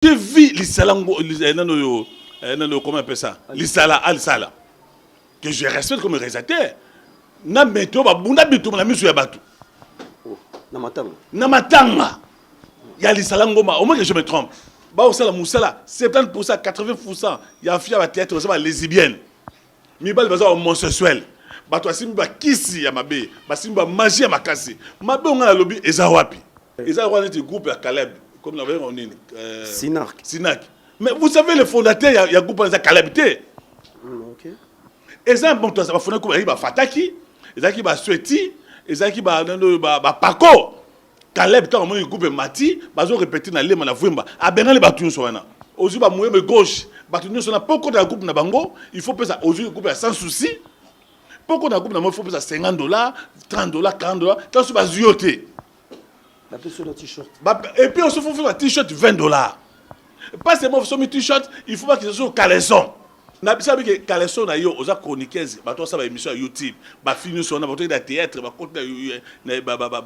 J'ai vu l'Issalango, comment on appelle ça? L'Issala, Al-Sala, que je respecte comme réalisateur. Na météo, bunda bitou, na misu ya batu. Namatanga. Il y a l'Issalango, au moins que je me trompe. Bah, au Sala Moussala, 70%, 80%, il y a un film à théâtre, c'est lesbienne. Mais il y a homosexuel. Bah, toi, si tu as kisi ya mabe, bah, si tu as magie ya makasi, mabe, on a la lobby, et ça wapi. Et ça, on a un groupe à Caleb, comme l'avait on dit. Sinak. Mais vous savez, le fondateur, il y a un groupe à Caleb. Ok. Et ça, bon, ça va fonder comme il y a Fataki, il y a Sweti, il y a Paco. Caleb, quand on a un groupe Mati, ils ont répété dans les mains, à Benal et Batoun Soana. Aujourd'hui, il y a gauche, Batoun Soana, pas qu'on a un groupe dans Bango, il faut ça. Aujourd'hui, le groupe est sans souci. Pas qu'on a un groupe dans il faut ça $50, $30, $40, tant que c'est pas zioté. Et puis on se fait un t-shirt $20. Pas seulement sur mes t-shirts, il faut pas que ce soit caleçon. Na bisa que caleçon na yo oza chroniqueuse, ba to ça ba émission YouTube, ba film sur na ba to da théâtre, ba compte na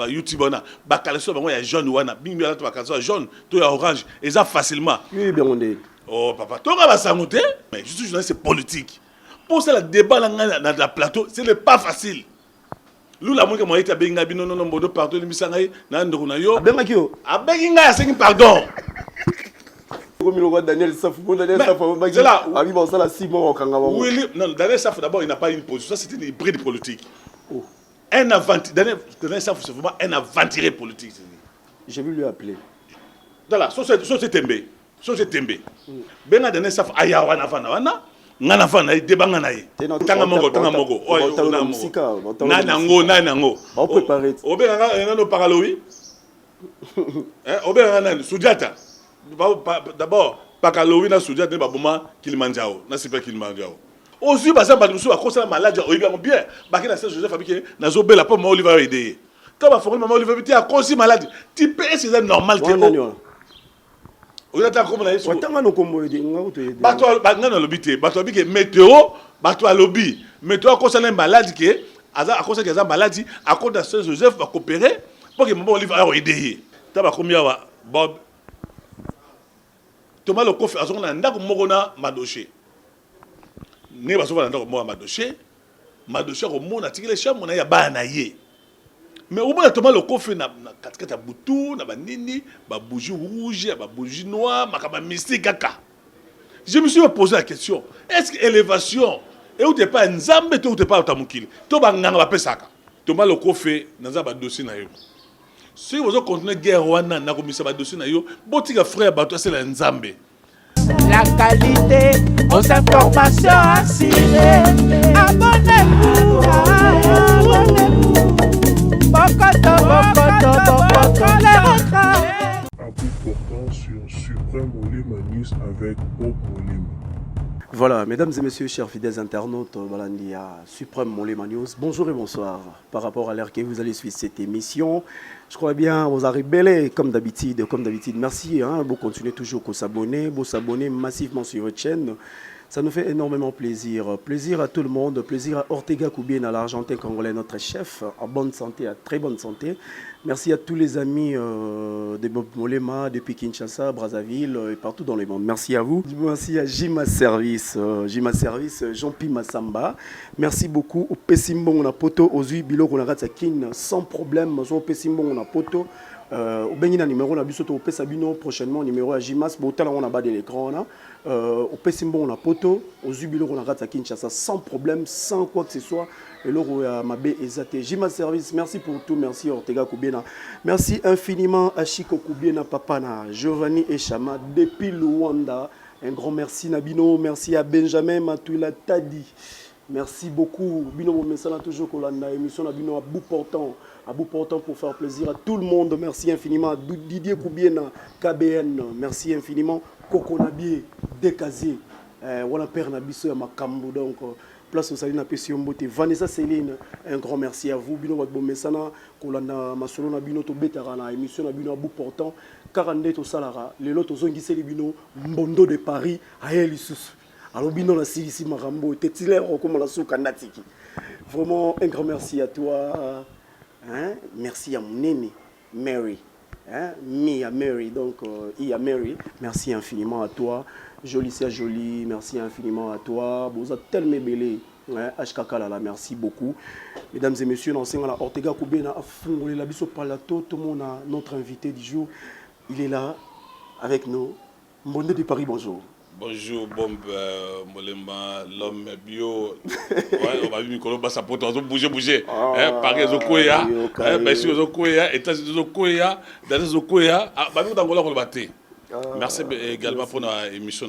YouTube on ba caleçon ba ya jaune wana, bingi ba to ba caleçon jaune, to ya orange, et ça facilement. Oui bien on dit. Oh papa, to ga ba sangote, mais je suis journaliste politique. Pour ça le débat dans la plateau, ce n'est pas facile. Nous la montre que moi était benga bino non bodo partout ni misangai na ndoko na yo. Benga kio. Abenga ya sengi pardon. Daniel Safou, Daniel Safou, oui, non, Daniel Safou d'abord il n'a pas une position, ça c'était une hybride politique. Oh. Daniel Safou c'est vraiment un aventurier politique. J'ai vu lui appeler. Voilà, c'est Tembe. Benga Daniel Safou ayawana wana. Ngana fana debanga naye. Tanga mogo. Nanango. On préparer. Obenga no paralowi. Obenga na Soudjata. D'abord, Pakalowi na Soudjata ne baboma Kilimanjaro, na super Kilimanjaro. Aussi basa badusu a cause la maladie oyiba bien. Baki na Saint Joseph fabriqué na zobe la pomme Oliver aider. Quand va former maman Oliver a cause maladie. Tu peux c'est normal que on a comme na yeso. Watanga no kombo aider ngauto aider. Bato ngana lobité, bato biki météo, bato lobby. Météo cause la maladie que à cause que ça maladie à cause de Saint Joseph va coopérer pour que maman Oliver aider. Taba combien wa Bob Thomas le coffre a son ndako mokona madoché. Ne ba so va ndako moko madoché. Madoché ko mona tikile chambre na ya bana ye. Mais au moins Thomas le coffre na katikata butu na banini, ba bougie rouge, ba bougie noire, makaba mystique kaka. Je me suis posé la question, est-ce que élévation et où t'es pas nzambe to t'es pas otamukili. To ba nganga ba pesaka. Thomas le coffre na za ba dossier na yo. Si vous continuez guerre wana na komisa ba dossier na yo, botika frère bato c'est la nzambe. La qualité aux informations assurées. Abonnez-vous. À bout portant sur Suprême Moulema News avec Bob Moulema. Voilà, mesdames et messieurs, chers fidèles internautes, voilà, il y a Suprême Moulema News. Bonjour et bonsoir. Par rapport à l'heure que vous allez suivre cette émission, je crois bien, vous avez belé comme d'habitude. Merci, vous continuez toujours à s'abonner, vous s'abonner massivement sur votre chaîne. Ça nous fait énormément plaisir. Plaisir à tout le monde, plaisir à Ortega Koubien, à l'Argentin congolais, notre chef, en bonne santé, à très bonne santé. Merci à tous les amis de Bob Moulema, depuis Kinshasa, Brazzaville et partout dans le monde. Merci à vous. Merci à Jima Service, Jean-Pi Massamba. Merci beaucoup au Pessimbo, on a poto, aux Bilo, on a Ratsakin, sans problème. Au Pessimbo, on a poto. Au Benina numéro, on a Bissoto, au Pesabino, prochainement, numéro à Jimas, Botal, on a bas de l'écran. Au Pessimbo, on a poto, aux Ubilo, on a Ratsakin, Kinshasa, sans problème, sans quoi que ce soit. Et là, Mabé Ezate. Jima Service, merci pour tout. Merci Ortega Koubiena. Merci infiniment à Chico Koubiena Papana, Giovanni Echama, depuis Luanda. Un grand merci Nabino. Merci à Benjamin Matoula Tadi. Merci beaucoup. Bino Momesana toujours Kolanda. Émission Nabino à bout portant pour faire plaisir à tout le monde. Merci infiniment à Didier Koubiena, KBN. Merci infiniment. Coco Nabié, Dekazé. Wana Père Nabiso ya Makambo. Donc, place au Salina Pessimbote. Vanessa Céline, un grand merci à vous. Bino Wadbo Mesana, Kolanda Masolo Nabino to Betarana, émission Nabino à bout portant. 42 au Salara, les lots aux Ongissé Libino, Mbondo de Paris, Aelissus. Alors Bino la Silisi Marambo, Tétiler, comme la Soukanatiki. Vraiment un grand merci à toi. Hein? Merci à mon aîné, Mary. Hein? Mia Mary, donc Ia Mary, merci infiniment à toi. Jolicia Jolie, merci infiniment à toi. Vous êtes tellement belé. HKK là, merci beaucoup. Mesdames et messieurs, l'enseignant Ortega Koubena a fondé la biso palato. Tout le monde a notre invité du jour. Il est là avec nous. Mbonde de Paris, bonjour. Bonjour, Bombe Molemba, l'homme bio. Ouais, on va vivre Mikolo Bassapoto, on va bouger. Paris, Zokoya, Messi, Zokoya, États-Unis, Zokoya, Dallas, Zokoya. Babou Dangola, on va battre. Merci également pour notre émission.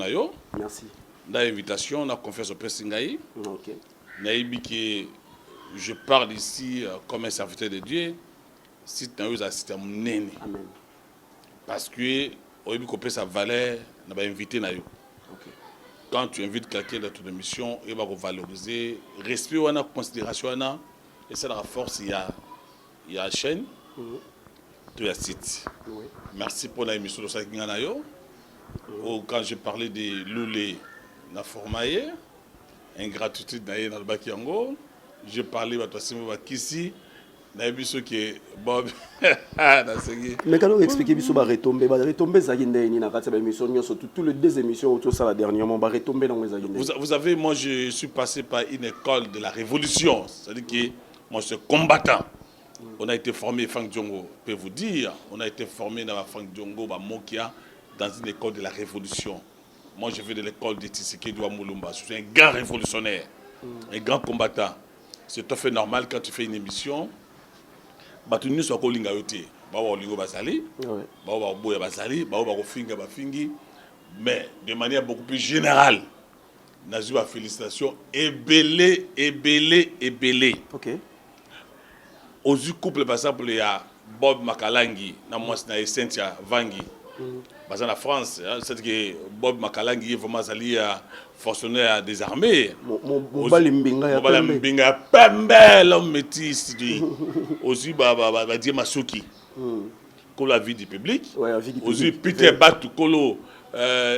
Merci. Dans l'invitation, on a confiance au presse Singaï. Ok. Naïbi qui je parle ici comme un serviteur de Dieu. Si tu as eu assisté à mon nez. Amen. Parce que, au début, qu'on peut sa valeur, on va inviter Naïo. Quand tu invites quelqu'un dans ton émission, il va valoriser. Respect, on a considération, et c'est la force, il y a une chaîne, il y a un site. Merci pour l'émission de Sakinganayo. Quand je parlais de Loulé, na formaye, ingratitude dans le Bakiango, je parlais de Simba Bakissi. Mais quand on explique que retomber surtout les deux émissions autour de ça la dernière retomber dans les vous avez, moi je suis passé par une école de la révolution, c'est-à-dire que moi je suis combattant. On a été formé, Franck Diongo peut vous dire, on a été formé dans Franck Diongo, Mokia, dans une école de la révolution. Moi je viens de l'école de Tshisekedi Mulumba, je suis un grand révolutionnaire, un grand combattant. C'est tout à fait normal quand tu fais une émission. Batuni soit kolinga yote bawa olingo basali bawa boya basali bawa finga bafingi, mais de manière beaucoup plus générale nazu ba félicitations et belé OK aux couple par exemple il y a Bob Makalangi na moi na Cynthia Vangi basé en France, c'est que Bob Makalangi est vraiment allé fonctionnaire des armées. Mon balimbinga pembe l'homme métis aussi Dieu Masuki. Comme la vie du public. Aussi Peter Batu Kolo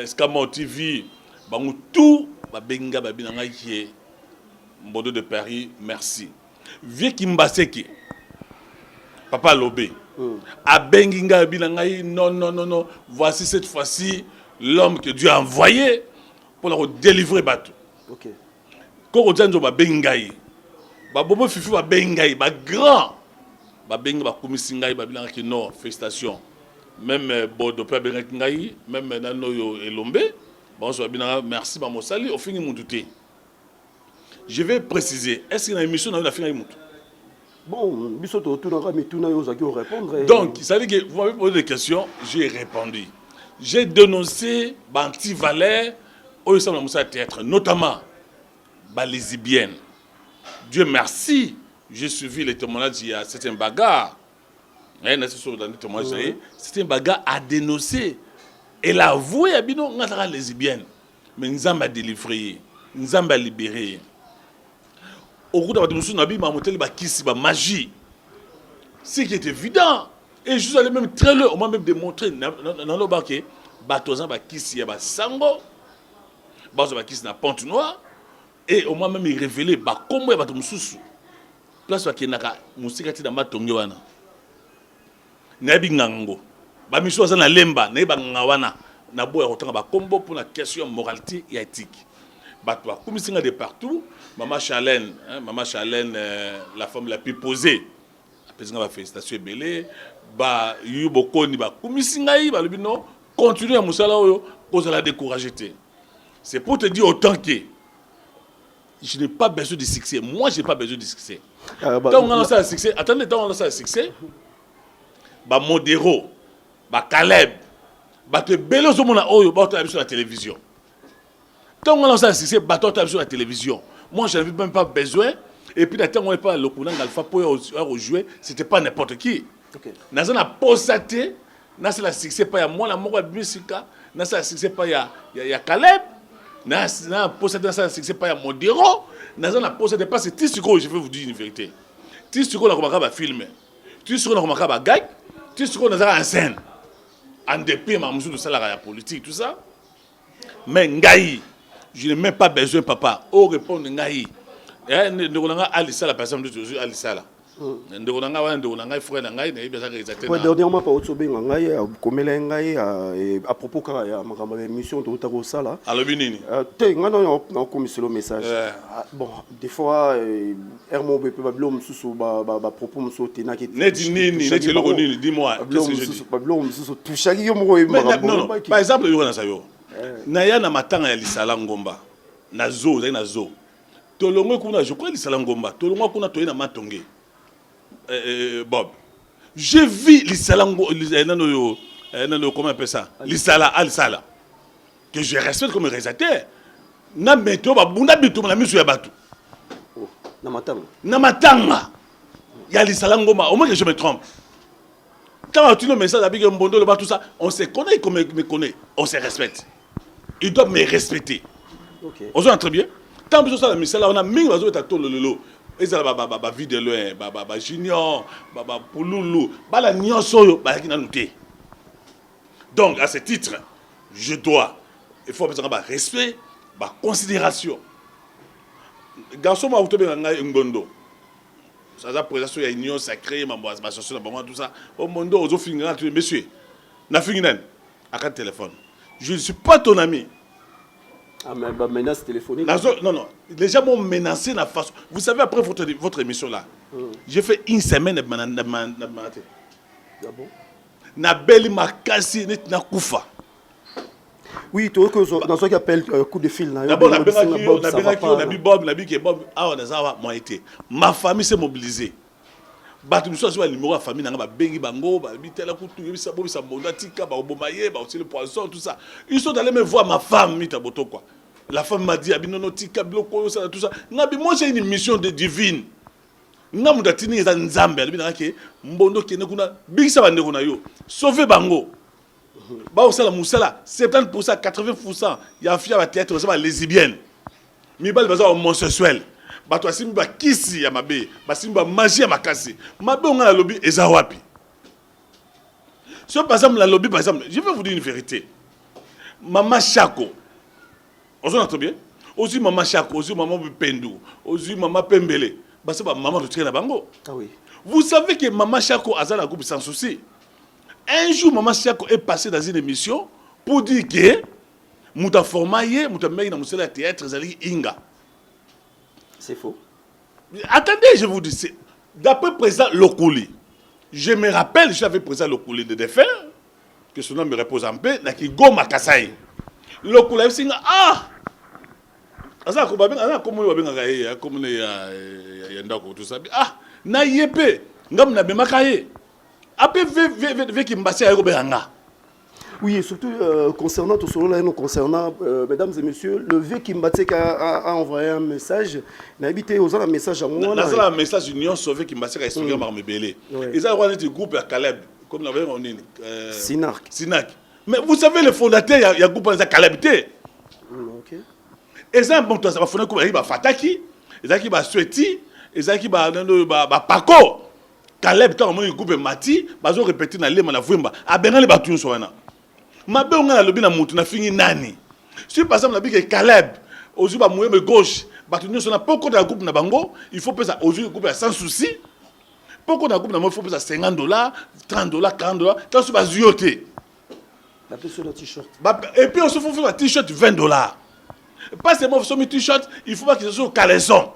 Scamon TV bangu tout benga babinanga qui est Mbodo de Paris, merci. Vieux Kimbaseki Papa Lobé. A Benginga Binangaï, non. Voici cette fois-ci l'homme que Dieu a envoyé pour leur délivrer Batou. Ok. Quand on dit Bengaï, Bobo Fifi va Bengaï, grand. Bengaï va Kumisingaï, Binangaï, non, félicitations. Même Bodo Père Bengaï, même Nanoyo et Lombe, merci, Mamosali, au fin de mon douté. Je vais préciser, est-ce qu'il y a une émission dans la fin de mon douté? Bon, donc, ça veut dire que vous m'avez posé des questions, j'ai répondu. J'ai dénoncé Banti-Valais au théâtre, notamment les lesbiennes. Dieu merci, j'ai suivi les témoignages, il y a certains bagarres. C'est un bagarre à dénoncer. Elle a avoué à Bino, on a les lesbiennes. Mais nous avons délivré, nous avons libéré. Au cours de la démonstration, nous avons magie. Ce qui est évident. Et je suis allé même très loin, on m'a même démontré dans le baquet, Batozan Bakissi Yaba Sango, Batozan Bakissi na Pente Noire, et on m'a même révélé comment Yaba Tomususu. Place où il y a Moussikati dans Matongiwana. Nabi Ngango. Bamisho na Lemba, Neba Ngawana, Nabo et Rotanga Combo pour la question moralité et éthique. Batwa, comme ils de partout, Maman Chalène, la femme la plus posée, la félicitations belé, Yuboko Niba, comme ils continue à Moussala, pour la décourager. C'est pour te dire autant que je n'ai pas besoin de succès. Moi, je n'ai pas besoin de succès. Quand on a lancé un succès, attendez, quand on a lancé un succès, Modero, Caleb, te belé sur la télévision. Quand on a lancé un succès, sur la télévision. Moi, je n'avais même pas besoin. Et puis, quand on n'est pas le courant d'Alpha pour jouer, ce n'était pas n'importe qui. Nous avons posté, nous avons succès pas à moi, la mort de Bissika, nous avons succès pas à Caleb, nous avons posté, nous avons succès pas à Modero, nous avons posté pas c'est Tissiko, je vais vous dire une vérité. Tissiko, nous avons filmé. Tissiko, nous avons gag. Tissiko, nous avons en scène. En dépit de la salaire politique, tout ça. Mais Ngaï, je n'ai même pas besoin, papa. Au répondre Ngaï. Nous avons Alissa, la personne de Jésus, Alissa. ndeko na ngai wana ndeko na ngai frère na ngai nayebi azaka réalisateur Ouais, dernièrement par otobenga ngai komela ngai à propos kaka ya makambo ya émission to utako sala alobi nini te ngana na komiselo message bon des fois hermo be pe blom susu ba propos muso tenaki neti nini neti loko nini dis-moi qu'est-ce que je dis blom susu touchaki yo moko non par exemple yo na sayo na ya na matanga ya lisala ngomba na zo na zo tolongo kuna je crois lisala ngomba tolongo kuna toyena matonge Bob, j'ai vu l'Issalango, comment on appelle ça? L'Issala, que je respecte comme réalisateur. Na meto ba bunda bitu na misu ya batu. Namatanga. Ya l'Issalango au moins que je me trompe. Quand tu nous mets ça avec un bondo le bas tout ça, on se connaît comme me connaît, on se respecte. Ils doivent me respecter. OK. On se très bien. Tant que ça la misala on a mingi bazo ta tolo lolo. Ezala ba vide loin ba junior ba pululu bala nyonso yo ba ki na nuté. Donc à ce titre, je dois il faut besoin ba respect, ba considération. Garçon ma utobe ngai ngondo. Ça za présence ya union sacrée ma association na bango tout ça. Au mondo ozo finira tu monsieur. Na finginan à téléphone. Je ne suis pas ton ami. Ah, mais bah, menace téléphonique. Non. Les gens m'ont menacé la façon. Vous savez, après votre émission là, j'ai fait une semaine de Ah bon? Na beli makasi na kufa. Oui, tu vois dans ce qu'on appelle coup de fil. D'abord, la Bob, ah, on a ça, moi été. Ma famille s'est mobilisée. Batu nous sommes numéro la famille nanga ba bengi bango ba bitela kutu yebisa bobisa monda tika ba obomaye ba aussi le poisson tout ça. Ils sont allés me voir ma femme mitaboto quoi. La femme m'a dit abinono tika bloko ça tout ça. Ngabi moi j'ai une mission de divine. Ngamu datini za nzambe alibi nake mbondo kene kuna bigisa bande kuna yo. Sauver bango. Ba osala musala 70% 80% ya fia ba théâtre ça ba lesbienne. Mi bal baza homosexuel. Bato asimbi ba kisi ya mabe, basimbi ba magie ya makasi. Mabe on a la lobby eza wapi. So par exemple la lobby par exemple, je vais vous dire une vérité. Maman Chako. On s'entend très bien. Aussi maman Chako, aussi maman Pendu, aussi maman Pembele. Bah c'est pas maman de na bango. Ah oui. Vous savez que maman Chako a la groupe sans souci. Un jour maman Chako est passée dans une émission pour dire que muta formaye, muta meki na musela théâtre zali inga. C'est faux. Attendez, je vous dis, d'après président Lokuli, je me rappelle, j'avais président Lokuli de défunt, que son nom me repose en paix, qui Goma Kasai. Lokuli a dit, ah! Ah! Na yepe, ngam na bemakaye. Après, veki mbasi ya yobeyanga. Oui, et surtout concernant tout cela, concernant, mesdames et messieurs, le vieux Kimbatek a envoyé un message. Il a habité aux un message à moi. Il a un message Union Sauvée Kimbatek a expliqué par Mebele. Ils ont un groupe à Caleb, comme nous l'avons dit. Sinak. Mais vous savez, le fondateur, il y a un groupe à Caleb. Ok. Et ça, bon, ça va faire comme il va Fataki, il va Sweti, il va Paco. Caleb, quand on a un groupe Mati, ils ont répété dans les manavouimba. Ah, ben, les battus sont là. Ma bé on a lobby na mutu na fini nani. Si par exemple la bique Caleb, aujourd'hui ba moyen gauche, ba tu na pas contre la groupe na bango, il faut payer aujourd'hui groupe sans souci. Pourquoi na groupe na il faut payer $50, $30, $40, tant sur ba zioté. La personne sur le t-shirt. Et puis on se fait un t-shirt $20. Pas seulement sur mes t-shirts, il faut pas que ce soit caleçon.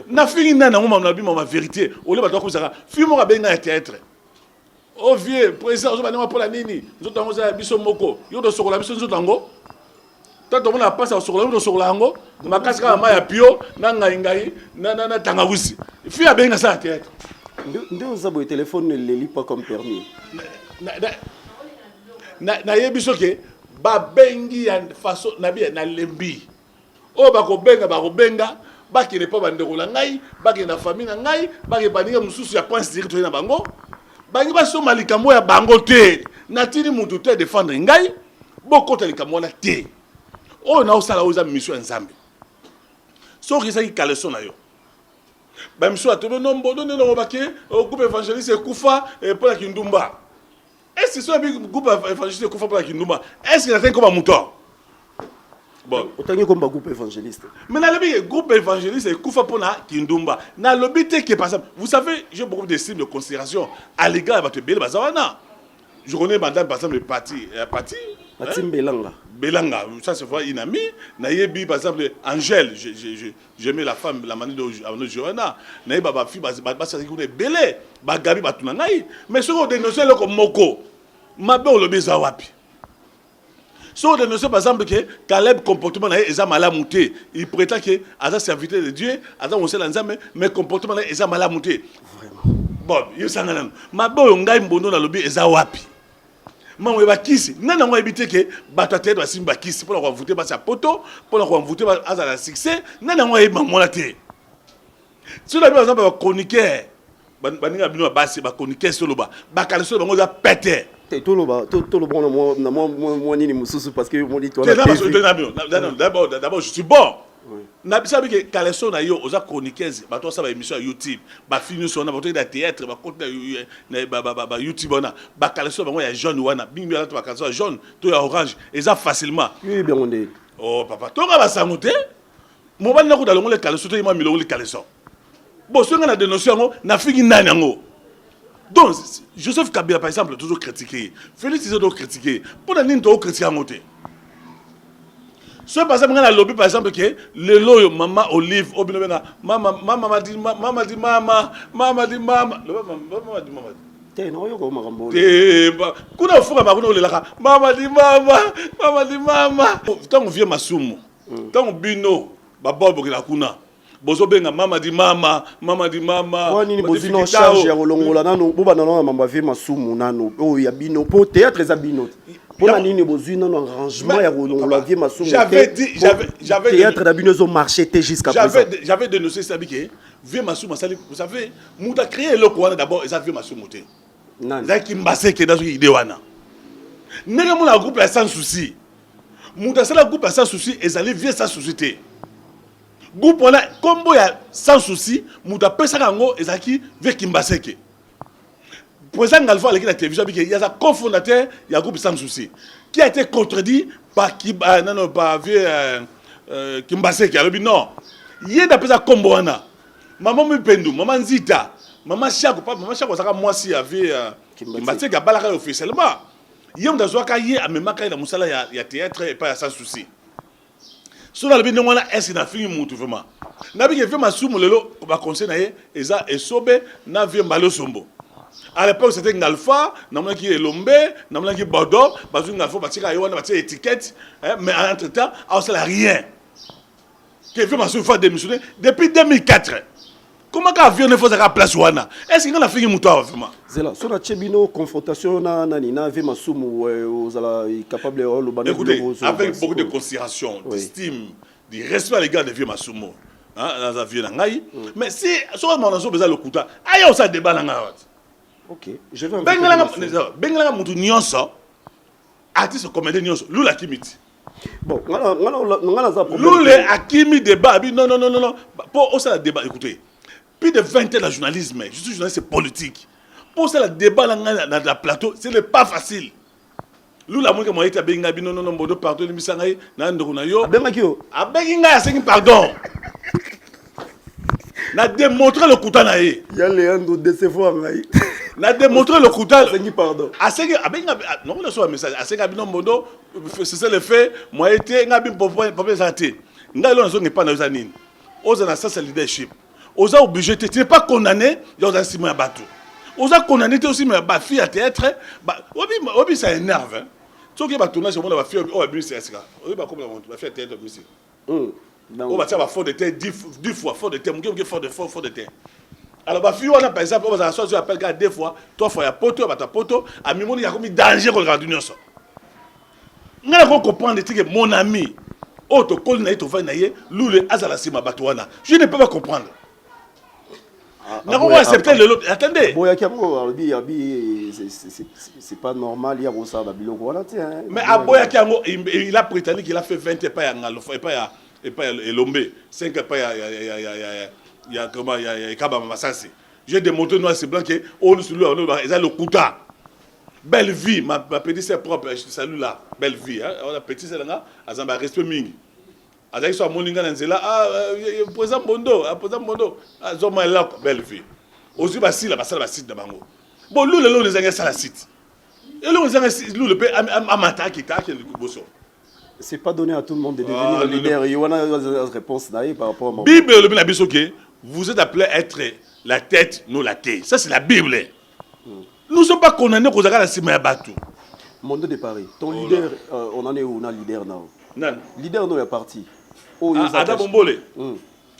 Na fini nani na ngoma na bi ma vérité. Au lieu ba to ko saka, film mo ba benga théâtre. Oh vieux, président, je vais pour la nini. Nous avons un biso moko. Yo do sokola biso nzo tango. Tant on a passé au sokola, do sokola ngo. Ma kasika ma ya pio, na ngai na tangawisi. Fi a benga ça théâtre. Ndé ozabo téléphone ne le lit pas comme permis. Na yebiso ke ba bengi ya façon na bien na lembi. O ba ko benga ba ki ne pas bandeko la ngai, ba ki na famille na ngai, ba ki baninga mususu ya pense direct na bango. Bangi ba so malikambo ya bango te natini mutu te défendre ngai boko te likambo na te o na osala oza mission nzambe so ki saki kaleson na yo ba mission atobe nombo donne no baké au groupe évangéliste kufa pour la kindumba est-ce que so bi groupe évangéliste kufa pour la kindumba est-ce que na ten comme muto Bon. Autant que comme groupe évangéliste. Mais dans le groupe évangéliste, c'est Koufa Pona Kindumba. Dans le but qui est par exemple, vous savez, j'ai beaucoup d'estime, de considération à l'égard de votre belle Bazawana. Je connais madame, par exemple, le parti. Parti Belanga. Belanga, ça c'est vrai, une amie. Naïebi, par exemple, Angèle, j'aimais la femme, la manière de Johanna. Naïe, ma fille, ça c'est belé. Gabi, Batunanaï. Mais ce qu'on dénonce, c'est comme Moko. Ma belle, le Bezawapi. Si on dénonce par exemple que Caleb comportement est malamouté, il prétend que Aza serviteur de Dieu, Aza on sait l'ensemble, mais comportement est malamouté. Vraiment. Bon, il s'en a. Ma belle, on gagne bon dans le lobby, Ezawapi. Mais on va kisi. N'a pas évité que Batata doit simba kisi pour la voter sa poto, pour la voter à la succès. N'a pas évité mon laté. Si on a par exemple un chroniqueur, baninga bino basi ba chroniqueur sur le bas, ba kaleso bango za péter. Tout le bon moi ni mususu parce que mon dit toi. D'abord je suis bon. Na bisabi que kaleso na yo oza chroniqueuse, ba to ça ba émission YouTube, ba film sur na ba to da théâtre, ba compte na YouTube ona, ba kaleso bango ya jaune wana, bingi ya to ba kaleso jaune, to ya orange, et ça facilement. Oui bien on est. Oh papa, to nga ba sangote. Mo ba na ko dalongo le kaleso to yima milongo le kaleso. Bon, si on a dénoncé, on a fini nanango. Donc, Joseph Kabila, par exemple, toujours critiqué. Félix Tshisekedi toujours critiqué. Pour la ligne, toujours critiqué en côté. Si par exemple, on a lobby, par exemple, que le loyo, maman Olive, maman dit maman. T'es non, yo comme Rambo. Kuna fuka bakuna olelaka. Maman dit maman. Tant on vient Masumu, tant on bino, babobo la kuna. Bozo benga mama di mama. Nini bozino charge ya olongola nano boba nano mamba ve masumu nano o ya bino po théâtre za bino. Pona nini bozino no arrangement ya olongola vie masumu. J'avais théâtre da bino zo marché jusqu'à présent. J'avais dénoncé ça que vie masumu vous savez, muta créé le quoi d'abord et ça vie masumu té. Za ki mbase ke dazo idée wana. Nega mo la groupe sans souci. Muta sala groupe sans souci et allez vie sans souci. Groupe on a combo ya sans souci, muta pesa kango ezaki ve Kimbaseke. Président Alpha avec la télévision il y a un cofondateur, il y a groupe sans souci qui a été contredit par Kimbaseke. Alors non, il y a d'après ça combo ana. Maman Mpendu, maman Nzita, maman Chako, maman Chako ça moi si avait Kimbaseke a balaka officiellement. Il y a dans zoaka yé a même ka na musala ya théâtre et pas sans souci. So na bino wana est na fini mutu vraiment na bi ke fait masumu lelo ba conseil na ye eza esobe na vie mbalo sombo à l'époque c'était Ngalfa na mona ki Elombe na mona ki Bordeaux bazu Ngalfa ba tika yo wana ba tika étiquette mais entre temps on sait rien que fait masumu fa démissionner depuis 2004. Comment ka avion ne faut ça place wana est-ce que na fini mutu vraiment zela so na chebino confrontation na nina ve masumu ozala capable le bande. Écoutez, avec beaucoup de considération, d'estime, de respect à l'égard de vieux masumu hein dans avion ngai mais si soit mon azo besoin le kuta ayo ça débat na ngai. OK, je vais Bengalanga mutu nyonso artiste comédien nyonso lula kimiti. Bon, ngala za problème. Lula akimi débat non pour au ça débat écoutez. Plus de 20 ans de journalisme, je suis journaliste politique. Pour ça, le débat dans la plateau, ce n'est pas facile. Nous, la moitié, moi, je suis non, bodo pardon, je suis pardon. Na démontré le couteau na ye. Il y a Léandre décevoir ngai. Na démontré le couteau. Pardon. Non, on a un message. Asenga bino modo, c'est le fait, moi, été ngabi papa zanté. Ngai lo nazo n'est pas na zanine. Oza na ça leadership. Oza obligé, tu n'es pas condamné, il y a un ciment à bateau. Oza condamné aussi, mais ma fille à théâtre, obi ça énerve. Tu vois que ma tournage, on va faire, oh, abus, c'est ça. Obi va comme la faire théâtre aussi. On va faire fort de terre 10 fois, fort de terre, on va fort de terre. Alors, ma fille, on a par exemple, on va s'asseoir, je appelle 2 fois, 3 fois, il y a poteau, il y a poteau, à mi il y a comme danger qu'on regarde l'union. On a comprendre que mon ami, auto col na ito va na ye, loule azala sima batouana. Je ne peux pas comprendre. Non, accepter le lot. Attendez. C'est pas normal, il y a ça, mais Aboya Kiango, il a prétendu qu'il a fait 20 et pas et pas Elombe, 5 et pas il y a comment il y a Kaba Massassi. J'ai démontré noir c'est blanc que on sur lui on a le couta. Belle vie, ma petite c'est propre, je salue là. Belle vie hein. On a petit c'est là, azamba respect ming. azali so moninga na nzela président Bondo zoma la belle fille ozu basila basala basite na bango bon lule lo les sala site et lo les lule pe amata ki ta ki boso. C'est pas donné à tout le monde de devenir leader. Il y a une réponse d'ailleurs par rapport à mon Bible le bien que vous êtes appelés à être la tête, non la tête. Ça c'est la Bible. Nous ne sommes pas condamnés pour la cime bateau. Monde de Paris. Ton leader, on en est où? On a leader now. Non. Leader nous est parti. Ada Bombole.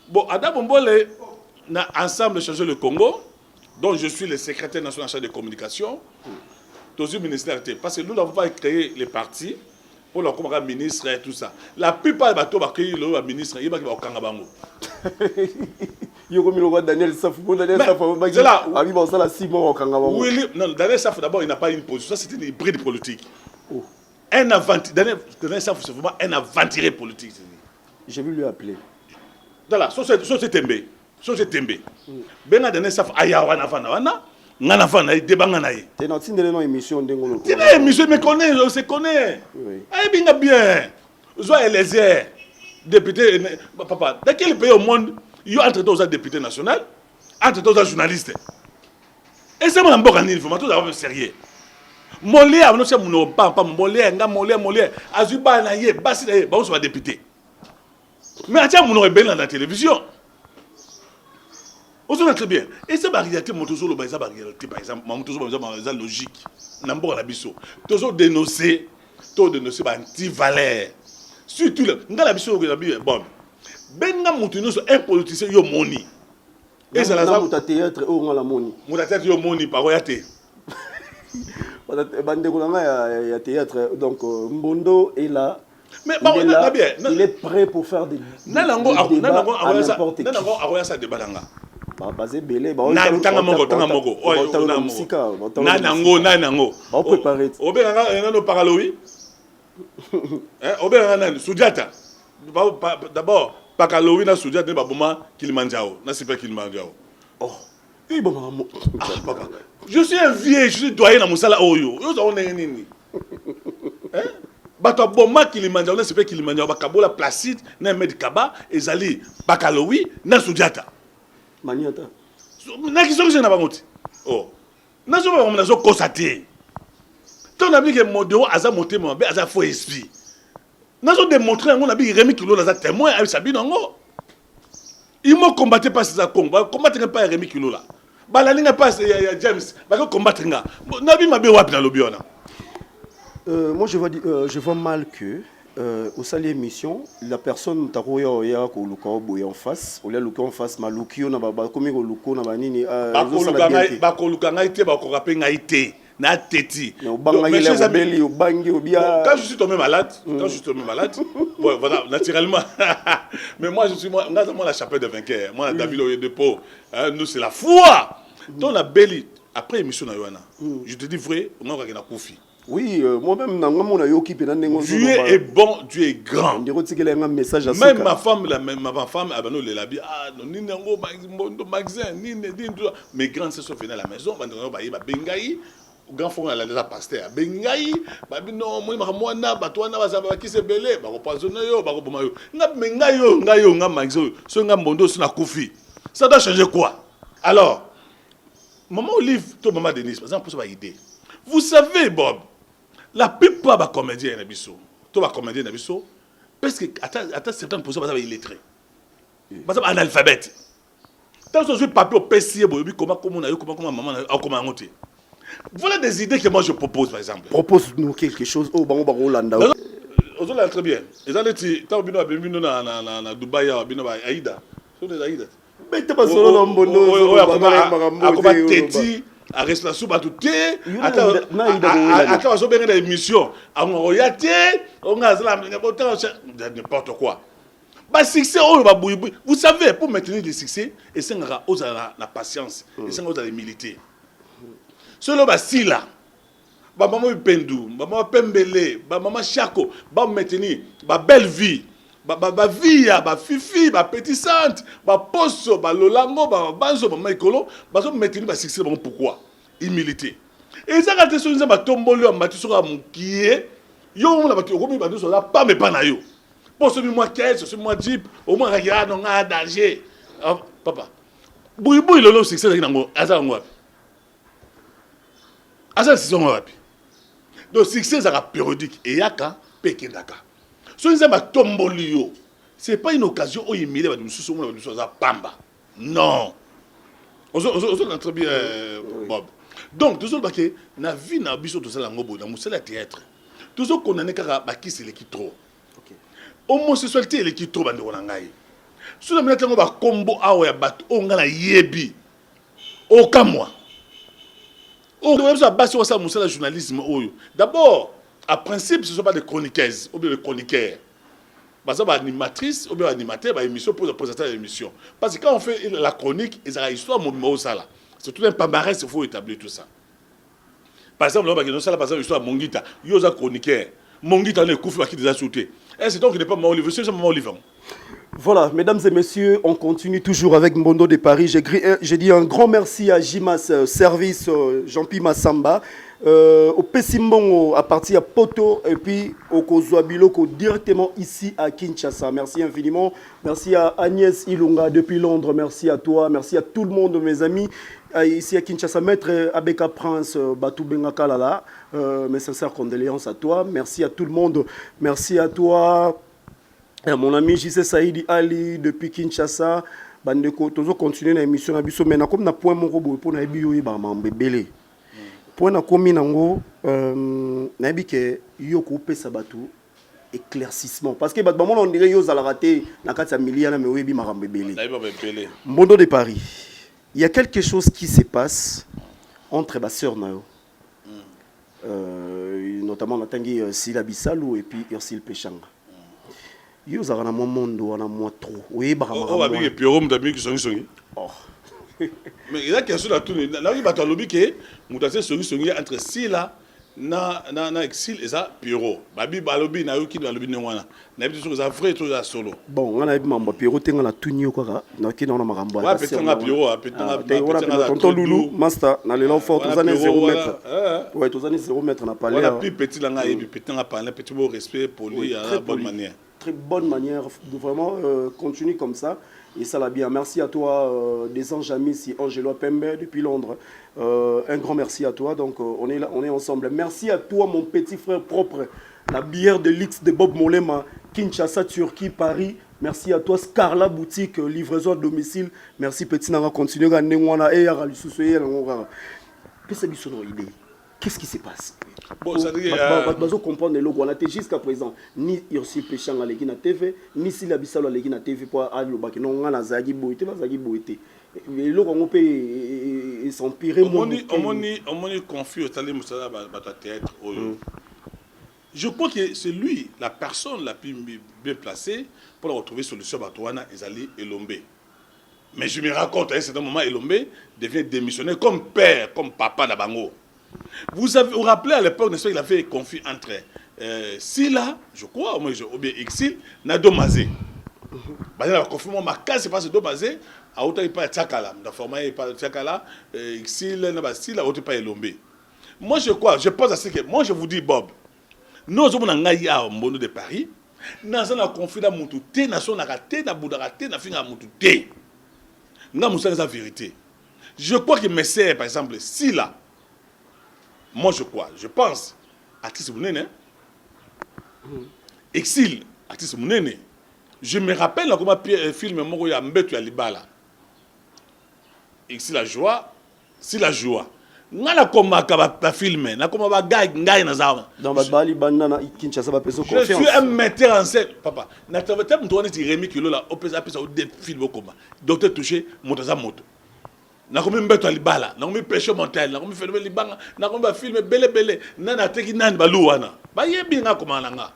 Bon, Ada Bombole n'a ensemble changé le Congo, dont je suis le secrétaire national chargé de communication. Dans le ministère, parce que nous n'avons pas créé les partis. Pour le comme ministre et tout ça. La plupart des bateaux qui le ministre, il va au Kangabango. Daniel Safou, Daniel Safou, c'est là. Oui, bon, ça là 6 mois au Kangabango. Oui, non, Daniel Safou d'abord, il n'a pas une position. Ça, c'était une hybride politique. Un aventurier. Daniel Safou, c'est vraiment un aventurier politique. J'ai vu lui appeler. Voilà, ça c'est Tembe. Ça c'est Tembe. Ben Daniel Safou, Ayawana, Wana. Ngana fana debanga na ye. T'es dans une émission d'engolo. T'es une émission me connaît, on se connaît. Oui. Eh bien bien. Zoa Eliezer, député papa, dans quel pays au monde il y a entre deux députés nationaux, entre deux journalistes. Et c'est mon amborani, il faut tout avoir sérieux. Molé a notre mon pas molé nga molé azuba na ye basi na ye ba on soit député. Mais atia mon rebelle dans la télévision. On se très bien. Et ça va réalité motozo par exemple, motozo c'est logique. N'importe la biso. Toujours dénoncer, anti-valeur. Surtout là, dans la biso bon. Benga motono so un politicien yo moni. Et ça la muta théâtre o la moni. Muta théâtre yo moni par oyate. Bande kolanga ya théâtre donc Mbondo est là. Mais bon, il est prêt pour faire des nanango aroya sa debalanga. Basé belé tanga mongo nanango on préparer obenganga no paralowi obenganga nani Sujata d'abord pakalowi na Sujata ba boma Kilimanjaro na super Kilimanjaro je suis un vieux, je suis doyen na musala oyo on est nini bato boma Kilimanjaro na super Kilimanjaro bakabola Placide na Medikaba ezali pakalowi na Sujata Maniata. Na qui sont na bangoti. Oh. Na so ba zo constater. Ton ami que modéo aza monté mo be aza faux esprit. Na so démontrer on a bi Rémi Kilo na za témoin avec Sabine ngo. Il m'a combattu pas ces combat, combattre pas Rémi Kilo là. Ba la linga pas James, ba ko combattre nga. Na bi mabe wapi na lobi ona. Moi je vois mal que au sein de l'émission, la personne taroya ya ko luka boye en face, ou la luka en face malukio na ba komi ko luko na banini ba ko luka ngai te ba ko rapper ngai te na teti. Quand je suis tombé malade, bon, voilà, naturellement. Mais moi je suis moi la chapelle de vainqueur, moi David Oyedepo, nous c'est la foi. Donc la belle après émission na Yohana. Je te dis vrai, on va gagner Kofi. Oui, moi-même, Dieu est bon, Dieu est grand. Même ma femme, elle m'a dit, ah, non, ni nango, magasin, ni mes grands sœurs sont venues à la maison, Bengaï, grand frère, elle a déjà pasteur, Bengaï, non, moi, toi, qui s'est belé, ça doit changer quoi? Alors, maman Olive, toi, maman Denise, par exemple, pour ça, idée. Vous savez, Bob, la plupart des comédiens tous les comédiens parce que à certaines positions, ils sont illettrés. Ils sont analphabètes. Tant que je suis papier au PCA, comment maman comment voilà des idées que moi je propose, par exemple. Propose-nous quelque chose. Oh, bon, Hollanda. Ils ont très bien. Ils ont dit, tant que nous à Dubaï, à Aïda. C'est des Aïda. Mais tu n'es pas solo dans le monde. A restauration batuté attends on bien l'émission on yate on a n'importe quoi ba succès vous savez pour maintenir le succès et c'est la patience et c'est la humilité solo ba sila ba maman Pendu ba maman Pembele ba maman Chako ba maintenir ba belle vie ba vie ba fifi ba petitante ba poso ba lolango ba banzo ba maikolo ba so maintenir ba succès bon pourquoi humilité et ça quand tu ba tombolo ba tu sera mukie yo on la ba ko mi ba so là pas mais pas na yo Pour ce moi caisse, ce moi jeep, au moins regarde, on a danger. Papa. Boubou, il a le succès de Nango. Asa Mwap. Asa, c'est son Mwap. Donc, succès, ça périodique. Et yaka, pekendaka. Ce qui est tombolio, ce n'est pas une occasion où il m'y a des choses à pamba. Non. On a très bien, Bob. Donc, tout ce qui est dans la vie, dans la vie, tout ça, dans le théâtre. Tout ce qu'on a dit, c'est l'équipe trop. Homosexualité, l'équipe trop, bande wanangai. Si on a mis un combo à Ouabat, on a yebi. Aucun mois. On a basé sur le journalisme. D'abord, à principe, ce ne sont pas des chroniqueuses ou bien des chroniqueurs. Parce que les animatrices ou bien les animateurs, les émissions pour présenter l'émission. Parce que quand on fait la chronique, ils ont une histoire, c'est tout un palmarès, il faut établir tout ça. Par exemple, par exemple, l'histoire de Mongita, il y a un chroniqueur. Mongita, on est couvert qui déjà sauté. C'est donc qu'il n'est pas mon livre, c'est mon livre. Voilà, mesdames et messieurs, on continue toujours avec Mbondo de Paris. J'ai dit un grand merci à Jimas Service, Jean-Pierre Massamba, au Pessimbongo à partir de Poto et puis au Kozouabiloko directement ici à Kinshasa. Merci infiniment. Merci à Agnès Ilunga depuis Londres. Merci à toi. Merci à tout le monde, mes amis. Ici à Kinshasa, Maître Abeka Prince, Batou Bengakalala. Mes sincères condoléances à toi. Merci à tout le monde. Merci à toi. Mon ami J.C. Saïdi Ali depuis Kinshasa, bandeko toujours continuer na émission na biso mais na comme na point moko boye pour na biyo ba mambebele. Point na komi nango na bi ke yo ko pesa batu éclaircissement parce que bato on dirait yo za raté na kati ya miliana mais oyebi marambebele. Mbondo de Paris. Il y a quelque chose qui se passe entre ba sœur na yo. Notamment na tangi Sila Bisalou et puis Ursile Péchanga. Yo za na mondo na moi trop. Oui ba ma. Oh abi Pierrot mdabi qui songi. Oh. Mais il y a quelque chose là tout là il va te lobby que mutasse songi entre Sila na exil et ça Pierrot. Babi ba lobby na yo ki na lobby ne wana. Na bi to za frère to za solo. Bon, on a mamba Pierrot tenga na tunyo kaka na ki na makambo. Ouais, petanga Pierrot, petanga tonton Loulou, master na le l'enfant tous années 0 mètre. Ouais, tous années 0 mètre na parlé. Voilà plus petit là nga yebi petanga parler petit beau respect poli à la bonne manière. Très bonne manière de vraiment continuer comme ça et ça l'a bien. Merci à toi des anges amis ici Angelo Pembe depuis Londres. Un grand merci à toi. Donc on est là, on est ensemble. Merci à toi mon petit frère propre, la bière de l'X de Bob Molema, Kinshasa, Turquie, Paris. Merci à toi Scarla boutique livraison à domicile. Merci petit nanga continuer à nengwana et à lisusu ngora. Pesa biso no idée. Qu'est-ce qui se passe? Bon, ça dit comprendre les logos. On a été jusqu'à présent ni Ursile Péchanga à la TV, ni Sila Bissalo à la TV pour aller au bac. Non, on a Zagi Boité, Zagi Boité. Les logos on peut s'empirer. On est confus au Talé Moussala théâtre. Je crois que c'est lui, la personne la plus bien placée pour la retrouver sur le sol Batouana Ezali Elombe. Mais je me raconte, à un certain moment, Elombe devient démissionnaire comme père, comme papa d'Abango. Vous vous rappelez à l'époque, n'est-ce pas, il a fait conflit entre Sila, je crois, ou bien Exil, Nadomazé. Le confinement, ma case, c'est pas ce Domazé, à autant il pas Tchakala. Dans le format, il pas Tchakala, Exil, Nabasila, à autant pas Elombe. Moi, je crois, je pense à ce que, moi, je vous dis, Bob, nous sommes en Gaïa, au Mbondo de Paris, nous avons un conflit dans Moutouté, nous avons raté, nous avons raté, nous avons Moutouté. Nous avons la vérité. Je crois que mes sœurs, par exemple, Sila, moi je crois, je pense, artiste Mounene, Exil, artiste Mounene. Je me rappelle comment film Moko ya Mbetu ya Libala. Exil la joie, si la joie. Ngala koma ka filmer, na koma ba gag ngai na zawa. Dans ba bali banana Kinshasa ba peso confiance. Je suis un metteur en scène, papa. Na tave tem to on ti Rémi Kilo la opesa pesa de film koma. Docteur touché motaza moto. Na komi Mbetu ya Libala, na komi péché mental, na komi phénomène libanga, na komi ba film belé na na teki nani ba luwana. Ba yebi nga koma nga.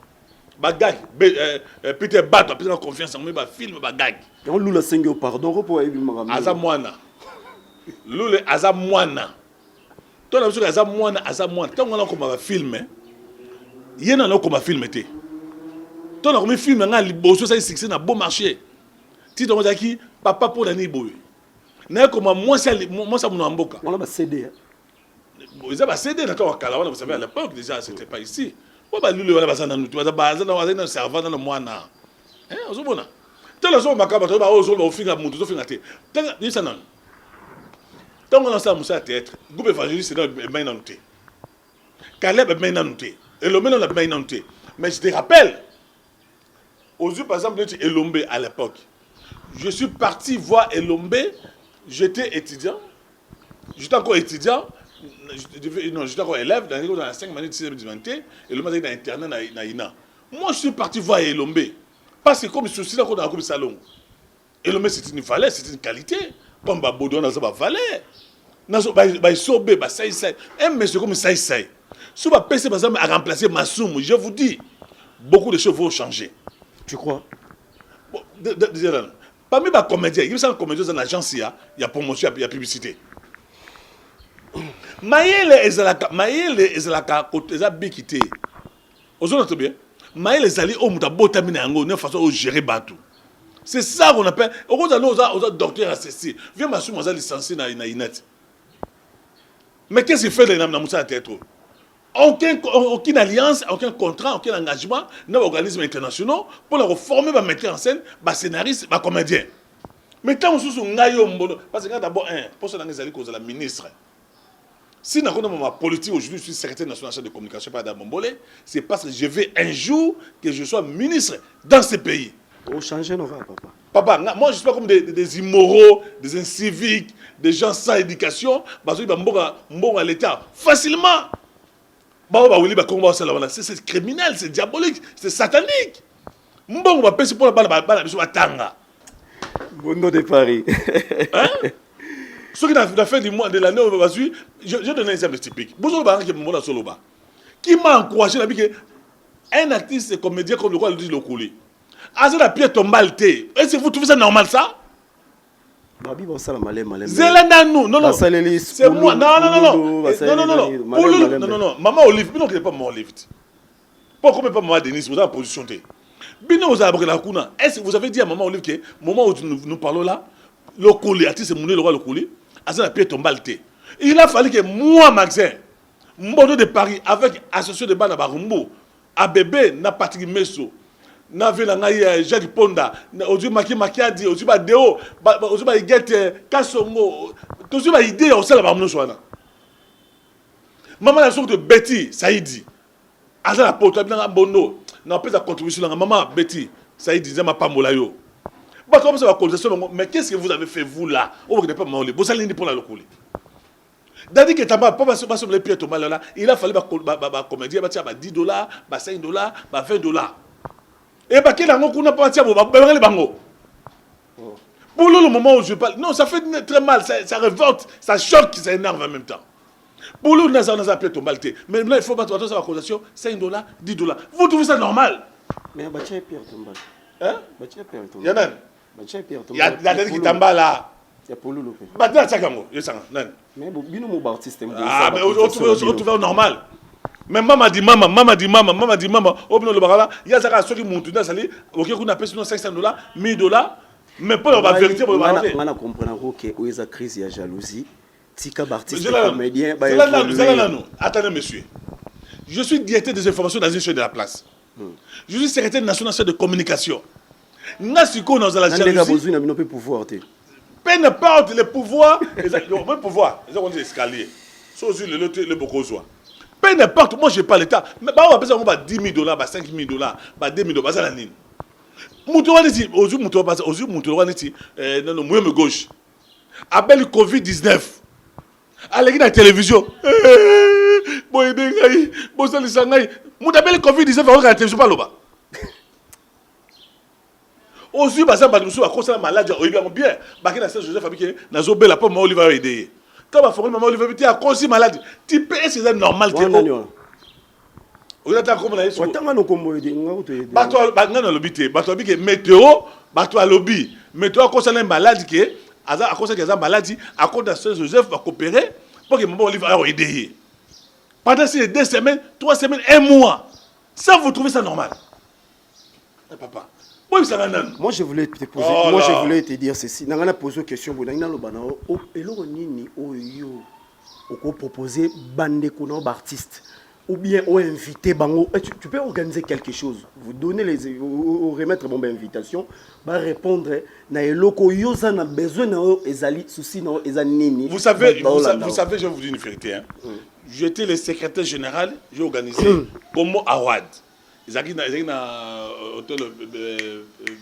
Ba gag Peter Bato pesa confiance en ba film ba gag. On lula sengo pardon repo yebi mangam. Aza mwana. Lule aza mwana. Toi la chose aza mwana tant on a comme un film il na comme un film té toi na comme film nga liboso ça succès na bon marché ti to qui papa pour la ni boy na comme moi ça mon mboka on a ba CD ils a ba CD na to kala vous savez à l'époque déjà c'était pas ici on ba lulu wala bazana nous tu vas na servant dans le mwana ozomona tala so makaba to ba ozo ba ofinga mutu zo finga te tanga yisa nan tango na sa musa théâtre groupe évangéliste dans main dans te Caleb main dans te Elombe dans la main dans te mais je te rappelle aujourd'hui par exemple Elombe à l'époque je suis parti voir Elombe j'étais étudiant j'étais encore étudiant non j'étais encore élève dans la 5 minutes 6 minutes et le matin dans internet na ina moi je suis parti voir Elombe parce que comme souci là qu'on a comme salon Elombe c'est une valeur c'est une qualité comme Babodo na ça ba valeur na so ba sobe ba sai un monsieur comme sai si ba PC par exemple à remplacer Massoum je vous dis beaucoup de choses vont changer tu crois parmi les comédiens, il y a des comédiens dans l'agence, il y a promotion, il y a publicité. Maïle ezalaka côté za bikité. Ozona bien. Maïle ezali o muta botamina ngo ne façon au gérer bateau. C'est ça qu'on appelle aux docteur assisté. Viens m'assumer aux licencié na INET. Mais qu'est-ce qu'il fait les nam na musa tête? Aucune alliance, aucun contrat, aucun engagement dans l'organisme international pour la reformer, mettre en scène, scénariste, comédien. Mais tant que nous avons parce que d'abord, pour ce que nous la ministre. Si nous avons ma politique aujourd'hui, je suis secrétaire national de communication par Damombolé, c'est parce que je veux un jour que je sois ministre dans ce pays. Au changer nos papa. Papa, moi je ne suis pas comme des immoraux, des inciviques, des gens sans éducation, parce qu'ils vont à l'État facilement. C'est criminel, c'est diabolique, c'est satanique. Mbongo va passer pour la balle sur la tanga. Bondo de Paris. Ce qui a fait du mois de l'année, je donne un exemple typique. Qui m'a encouragé un artiste et comédien comme le roi le dit le coulé. Azé la pied tombale té. Est-ce que vous trouvez ça normal ça? Non, non. C'est moi. Non. Maman Olive, non, pas maman Olive. Pourquoi pas maman Denise, vous avez la position té. Bino vous avez la kuna. Est-ce que vous avez dit à maman Olive que moment où nous parlons là, le coulé, artiste Mouné le roi le coulé, Azé la pied tombale té. Il a fallu que moi Maxin, Mbodo de Paris avec association de Bana Barumbo, à bébé na Patrick Messo. Na vela ngai Jacques Ponda ozu makiadi ozu ba deo ozu ba igete kasongo tozu ba idée au sala ba mno swana maman la sorte de Betty Saidi aza la poto bina bondo na pesa contribution la maman Betty Saidi zema pambola yo ba comme ça va cotisation mais qu'est-ce que vous avez fait vous là on vous pas maman vous allez pour la locale dadi que tamba pas sur les pieds tomber là il a fallu ba comédien ba tia ba $10 ba $5 ba $20 et bah qui n'a pas tiré bango. Pour le moment où je parle, non, ça fait très mal, ça révolte, ça choque, ça énerve en même temps. Pour le moment, on a appelé ton malté. Mais là, il faut battre sa accusation, $5, $10. Vous trouvez ça normal? Mais Batia Pierre Tombal. Hein? Batia Pierre Tombal. Il y a même. Batia Pierre Tombal. Il y a des qui t'emballent là. Il y a Paulo Lopé. Batia Tchakango, il y a non. Mais Bino mon artiste. Ah, mais on trouve normal. Mais maman dit maman, obino le bagala, il y a ça qui sont montés dans sali, OK qu'on appelle sinon $500, $1000, mais pas on va vérifier pour le bagala. On comprendre que où est la crise il y a jalousie. Tika artiste comédien, attendez monsieur. Je suis directeur des informations dans une chaîne de la place. Je suis secrétaire national de communication. Nasiko dans la jalousie. N'a pas pouvoir. Peu importe le pouvoir, le pouvoir, ils ont des escaliers. Sauf le bokozoa. Peu n'importe, moi je n'ai pas l'État. Mais on va payer $10,000, $5,000, $2,000, ça la ligne. Moutoua dit, aujourd'hui Moutoua dit, non, moi me gauche. Après le Covid-19, allez dans la télévision. Bon, il est bon, ça le sangai. Moutoua le Covid-19, on regarde la télévision pas là-bas. Aujourd'hui, par exemple, nous sommes à cause de la maladie, on est bien. Parce que la sœur Joseph a dit que nous avons la pomme, on va aider. Quand on maman Olivier tu as cause malade tu peux c'est normal que on attend comme là on attend no comme aider bato ngana lobité bato bike météo bato à lobby météo cause la maladie que à cause que ça maladie à cause de Saint Joseph va coopérer pour que maman Olivier a aider pendant ces 2 semaines 3 semaines 1 mois ça vous trouvez ça normal papa. Moi je voulais te poser, je voulais te dire ceci. N'a pas posé une question. Proposer bande kono artiste. ou bien on invité bango, tu peux organiser quelque chose, vous donner les remettre bon invitation, va répondre na eloko yoza na besoin na ezali souci na ezanini. Vous savez, je vais vous dire une vérité hein. J'étais le secrétaire général, j'ai organisé Como Award. Ils ont na hôtel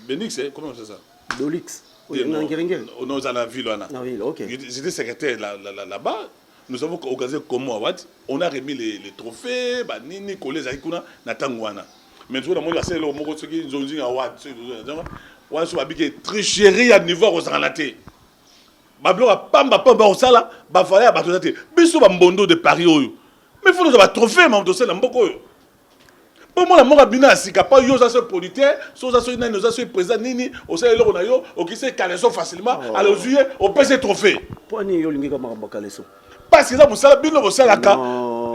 Benix, comment c'est ça? Dolix. On est à la ville là. La ville, OK. J'étais secrétaire là-bas. Nous avons organisé Como Award. On a remis les trophées, bah nini collés zaikuna na tangwana. Mais tout le monde a fait le mot qui ils ont dit award. Ouais, sur babique tricherie à niveau aux relatés. Bablo a pamba au sala, ba fallait à batozate. Biso ba mbondo de Paris oyo. Mais faut nous avoir trophée mais on doit na mboko oyo. Pour moi la mort bina sika pas yo za se politaire, so za so ina nous za so président nini, au sala le na yo, au qui se caleso facilement, à le juillet, au PC trophée. Pour ni yo lingi ka mara caleso. Parce que ça musala bino au sala ka.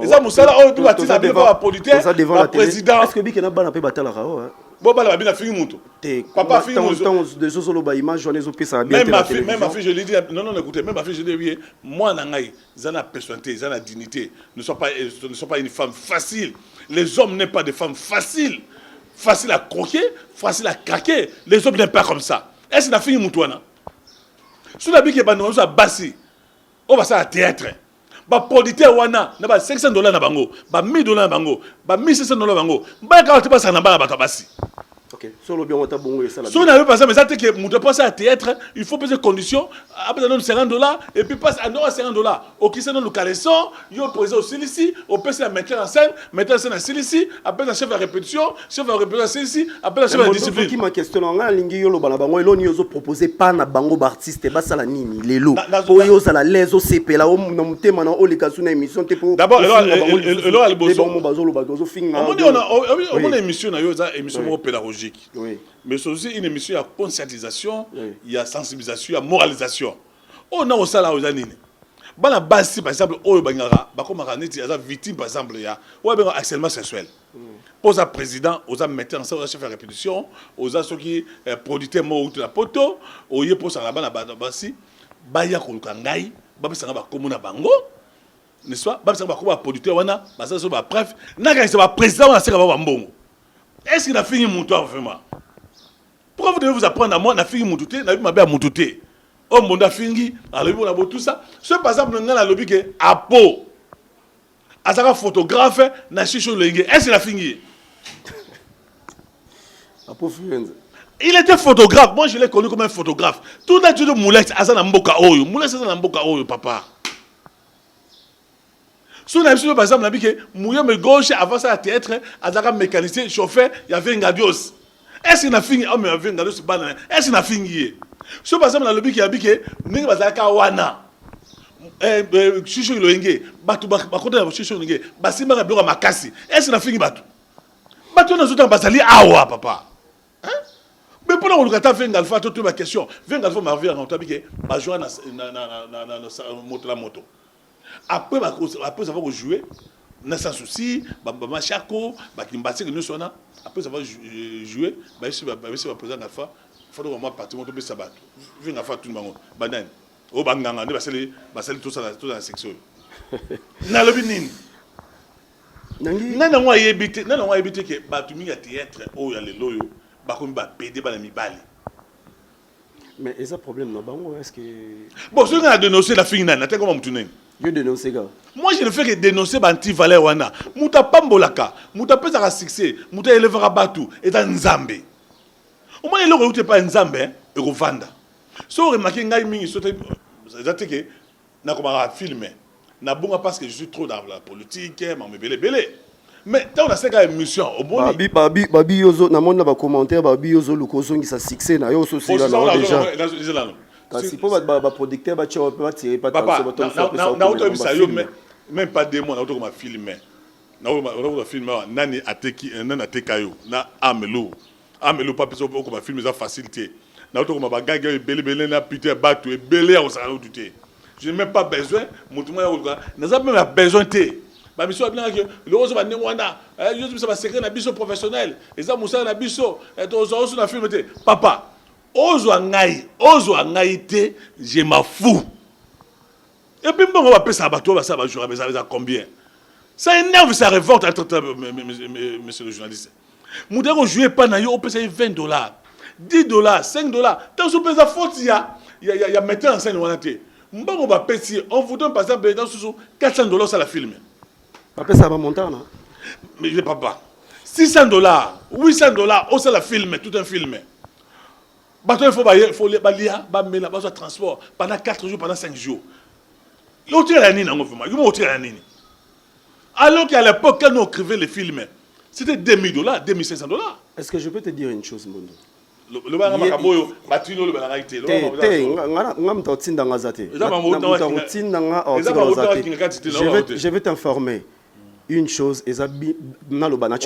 Et ça musala oyo tout atisa bien pas politaire, la président. Est-ce que bi na bana pe batala ka o? Bon bah la bina fini muto. Papa fini de solo ba image on les opé bien. Même ma fille je lui dis non écoutez, même ma fille je lui dis moi na ngai, zana personnalité, zana dignité, ne sont pas une femme facile. Les hommes n'aiment pas des femmes faciles. Facile à croquer, facile à craquer. Les hommes n'aiment pas comme ça. Est-ce que na fini muto na? Sous la bique ba nous a bassi. On va ça à théâtre. Ba producteur wana na ba $500 na bango, ba $1000 na bango, ba $1600 na bango. Ba ka te passa na ba ba basi. OK, solo bien on t'a bon et ça là. Si on n'avait pas ça mais ça c'est que muto passe à théâtre, il faut poser conditions, après donne $50 et puis passe à $50. Au qui c'est dans le caleçon, yo présent aussi ici, au PC à mettre en scène ici, après la chef de répétition, ici, après la chef de discipline. Qui m'a questionné nga lingi yo lo bana bango eloni yo proposer pas na bango artiste ba sala nini lelo. Po yo sala lezo sepela o na mutema na o likasu na émission te po. D'abord alors albozo. Bon bazo lo bazo finga. On a émission na yo za émission pédagogique. Oui. Mais c'est aussi une émission, il y a conscientisation, il y a sensibilisation, il y a moralisation. On a aussi là aux années. Dans la base, par exemple, on a des victimes, par exemple, il y a un harcèlement sexuel. Pour un président, on a mettre en scène, on a chef de répétition, on a ceux qui producteurs mots de la poteau, on y a pour ça là-bas, il y a Kolukangai, il y a Komuna Bango, n'est-ce pas? Il y a producteur, il y a bref, il y a président, il y a Mbongo. Est-ce qu'il a fini mon toit vraiment? Pourquoi vous devez vous apprendre à moi, n'a fini mon touté, n'a vu ma belle mon touté? Oh mon da fini, alors on a beau tout ça. Ce par exemple, on a la lobby qui est à peau. À photographe, n'a chicho le est-ce qu'il a fini? Il était photographe. Moi, je l'ai connu comme un photographe. Tout le monde de Moulex, Azana Mboka Oyo. Moulex, Azana Mboka Oyo, papa. Si on a vu par exemple, on a dit que Mouya me gauche avant ça à théâtre, Azaka mécanicien, chauffeur, il y avait un gadios. Est-ce qu'il a fini? Oh, mais il y avait un gadios, est-ce qu'il a fini? Si par exemple, on a dit qu'il y a dit que Ninga Bazaka Wana, Chicho Loenge, Batu Bakote Chicho Loenge, Basima Bloga Makasi, est-ce qu'il a fini Batu? Batu on a tout un basali awa, papa. Mais pour nous, quand on fait une alpha, toute ma question, vient alpha m'a vu en tabique, ma joie na moto. Après avoir joué, sans souci, ma chako, après avoir joué, je vais présenter alpha, il faut que moi partir mon sabat. Je viens faire tout le monde, banane. Au banganga, tout ça dans la section. Na lobinin. Nana moi éviter que batumi ya théâtre o ya lelo yo ba ko ba pédé ba la mibali. Mais est-ce un problème non bango est-ce que bon si on a dénoncé la fille nana t'es comment mtunen. Je dénonce gars. Moi je ne fais que dénoncer banti valeur wana. Muta pambolaka, muta pesa ka succès, muta élevera batu et dans nzambe. Au moins le route pas nzambe et ko vanda. So remarquer ngai mingi sote zate que na ko ba filmer. Na bonga parce que je suis trop dans la politique, mais belé. Mais tant on a cette émission au bon babi yozo na mona ba commentaire babi yozo lukozo ngi sa succès na yo so c'est là déjà. Kasi po ba producteur ba tcho ba tirer pas tant na auto misayo même pas des mois na auto ma filmer. Na auto filmer nani ateki nani atekayo na amelo pas besoin ko ma filmer ça facilité. Na auto ma bagage belé na pité batu et belé on s'en douter. Je n'ai même pas besoin, je n'ai même besoin de ba mission bien que le rose va newanda je suis pas secret na biso professionnel et ça musa na biso et to zo na film te papa ozo ngai te je m'en fous et puis bon on va payer ça ba to ba ça ba jour ça combien Ça énerve, ça révolte, monsieur le journaliste. Moudero jouer pas na yo, on peut payer $20, $10, $5. Tant que vous faute, il y a metteur en scène. On vous donne par exemple $400 à la film. Après ça va monter, non? Mais je ne sais pas. $600, $800, on sait la film, tout un film. Il faut les transport pendant 4 jours, pendant 5 jours. Alors qu'à l'époque, quand nous écrivions les films, c'était $2,000, $2,500. Est-ce que je peux te dire une chose, Mondo? Je vais t'informer. Une chose, ils habitent dans le banach.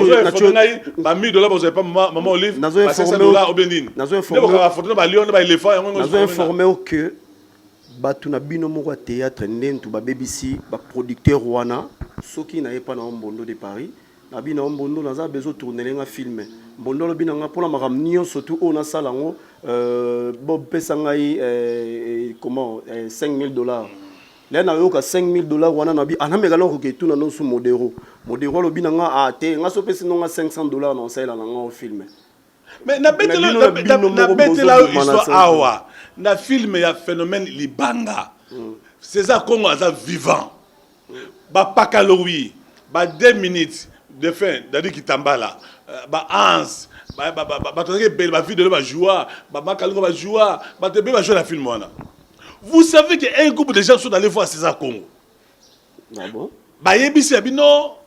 Informé que batuna bino moko théâtre nentu ba BBC ba producteur wana soki na pas na Mbondo de Paris na bino Mbondo na za bezo tourner lenga film Mbondo lo bina nga pona makamnio surtout on a salango bob pesa ngai comment $5,000 là na yoka $5,000 wana na bi anameka loko ke tuna no su modero lo bina nga ate nga so pesa no nga $500 na sala na nga film. Mais na betela histoire awa na film ya phénomène libanga. C'est ça Congo aza vivant. Ba pakalowi, ba 2 minutes de fin, dadi kitambala, ba ans, ba tonke belle ba vidéo ba joie, ba makalongo ba joie, ba te be ba jouer la film wana. Vous savez qu'un groupe de gens sont allés voir César Congo. Ah bon? Bah yebisi abino,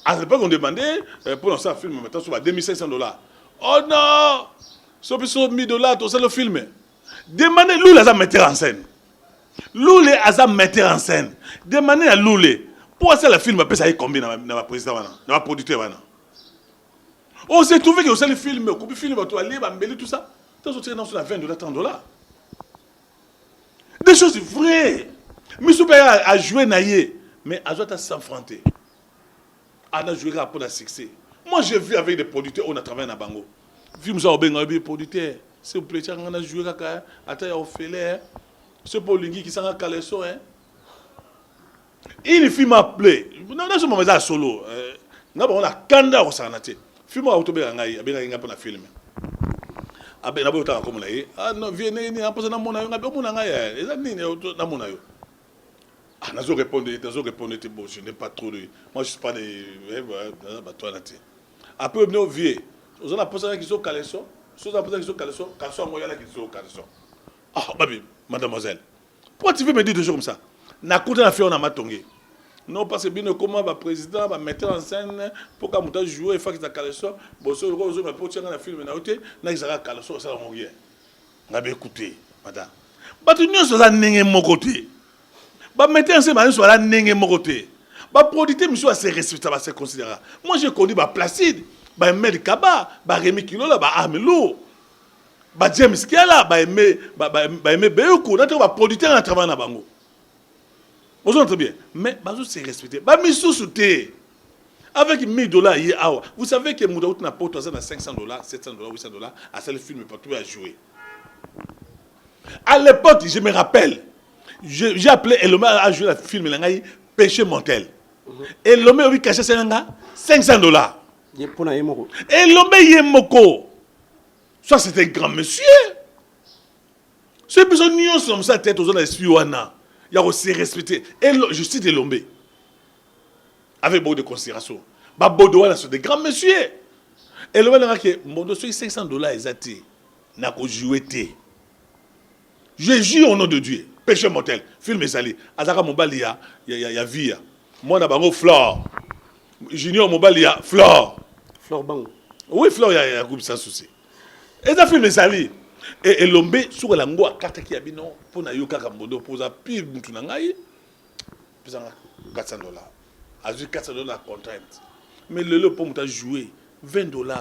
à l'époque on demandait pour lancer un film maintenant sur $2,500. Oh non, sur $1,000 tout ça le film. Demandez Loulé à metteur en scène. Loulé à metteur en scène. Demandez à Loulé pour ça le film après ça y combien dans ma président dans ma producteur wana. On s'est trouvé que le film, le film va tout aller, va tout ça. Tant que dans sur $20, $30. Des choses vraies. Missoupe a joué naïe, mais a joué à s'enfronter. A joué pour le succès. Moi j'ai vu avec des producteurs, on a travaillé dans Bango. Film ça bien des producteurs. S'il vous plaît, on a joué à attends au félé. Ce Paulingi qui s'en a calé ça hein. Une fille m'a appelé. Non ce moment là solo. On a kanda au sanate. Film a autobé ngai, abena nga pour la film. Abe na bota comme là. Ah non, viens ni en poser na mona yo, ngabe mona ngai. Eza nini na mona yo. Ah nazo répondre, bon, je n'ai pas trop de moi je suis pas des toi là. Après venir au vieux. Vous avez posé qui sont calés ça. Vous avez posé qui sont calés ça. Calés moi là qui sont calés ça. Ah baby, mademoiselle. Pourquoi tu veux me dire des choses comme ça? Na côté na fait on a matongé. Non parce que bien comment va président va mettre en scène pour qu'à monter jouer il faut qu'il a calé ça. Bon ça vous me porter dans le film na oté na ils a calé ça ça mon gars. Na bien écouter madame. Ba tu n'y ça n'engé mon côté. Ba mettre en scène ba soit là n'engé mon côté. Ba producteur monsieur assez respectable assez considérable. Moi j'ai connu ba Placide, ba Mel Kaba, ba Rémi Kilola, ba Amelo. Ba James Kiala, ba aimé Beyoko, notre ba producteur en travaillant na bango. Vous entendez bien, mais bazo c'est respecté. Ba miso souté. Avec $1,000 hier awa. Vous savez que Moudaout n'a pas autant à $500, $700, $800 à ce film pas tout à jouer. À l'époque, je me rappelle, j'ai appelé Eloma à jouer le film Langai Péché mortel. Eloma oui caché $500. Eloma yemoko. Ça c'est un grand monsieur. Ce besoin de comme ça tête aux zones d'Espiouana. Il y a aussi respecté. Et je cite Elombe. Avec beaucoup de considération. Babodouana sont des grands messieurs. Elombe n'a que mon dossier $500 exacté. N'a qu'au jouer. Je jure au nom de Dieu. Péché mortel. Film Sali. Azaka Mobalia, il y a vie. Moi, d'abord, Flore. Junior Mobalia, Flore. Flore Bang. Oui, Flore, il y a un groupe sans souci. Et ça, film Sali. Et l'ombe, sur la ngoa, carte qui a bien non, pour na yoka kambodo, pour ça, pire, moutunangaï, puis $400. A joué $400 contrainte. Mais le lot pour m'ta jouer, $20, $30.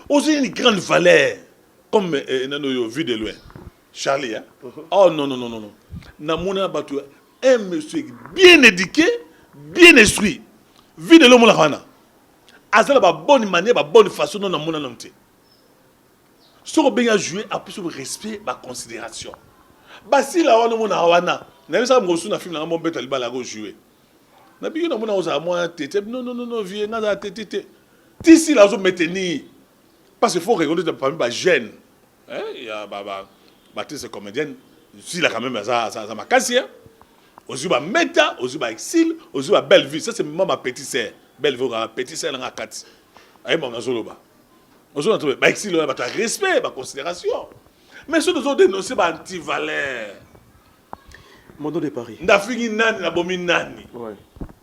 Aussi une grande valeur, comme nous vu de loin. Charlie, hein? Oh non, non, non, non, non. Namuna Batou, un monsieur bien éduqué, bien instruit. Vu de l'homme là, Azala ba bonne manière, ba bonne façon, non, namuna non. Si on bien joué, à plus de respect, ma considération. Bah si la wana mona wana, n'a pas ça me reçu dans film là, mon bête alba la go jouer. Na bi na mona oza moi tete non vie na tete. Tisi la zo maintenir parce qu'il faut reconnaître parmi les jeunes. Hein, il y a Baptiste comédienne, si là quand même ça ma cassia. Ozu ba meta, ozu ba exil, ozu ba belle vie. Ça c'est ma petite sœur. Belle vie la petite sœur na kati. Ayi mon azoloba. Ozu na trouver ba exil ba ta respect, ba considération. Mais ceux autres dénoncer ba anti-valeur. Mondo de Paris. Ndafingi nani na bomi nani. Ouais.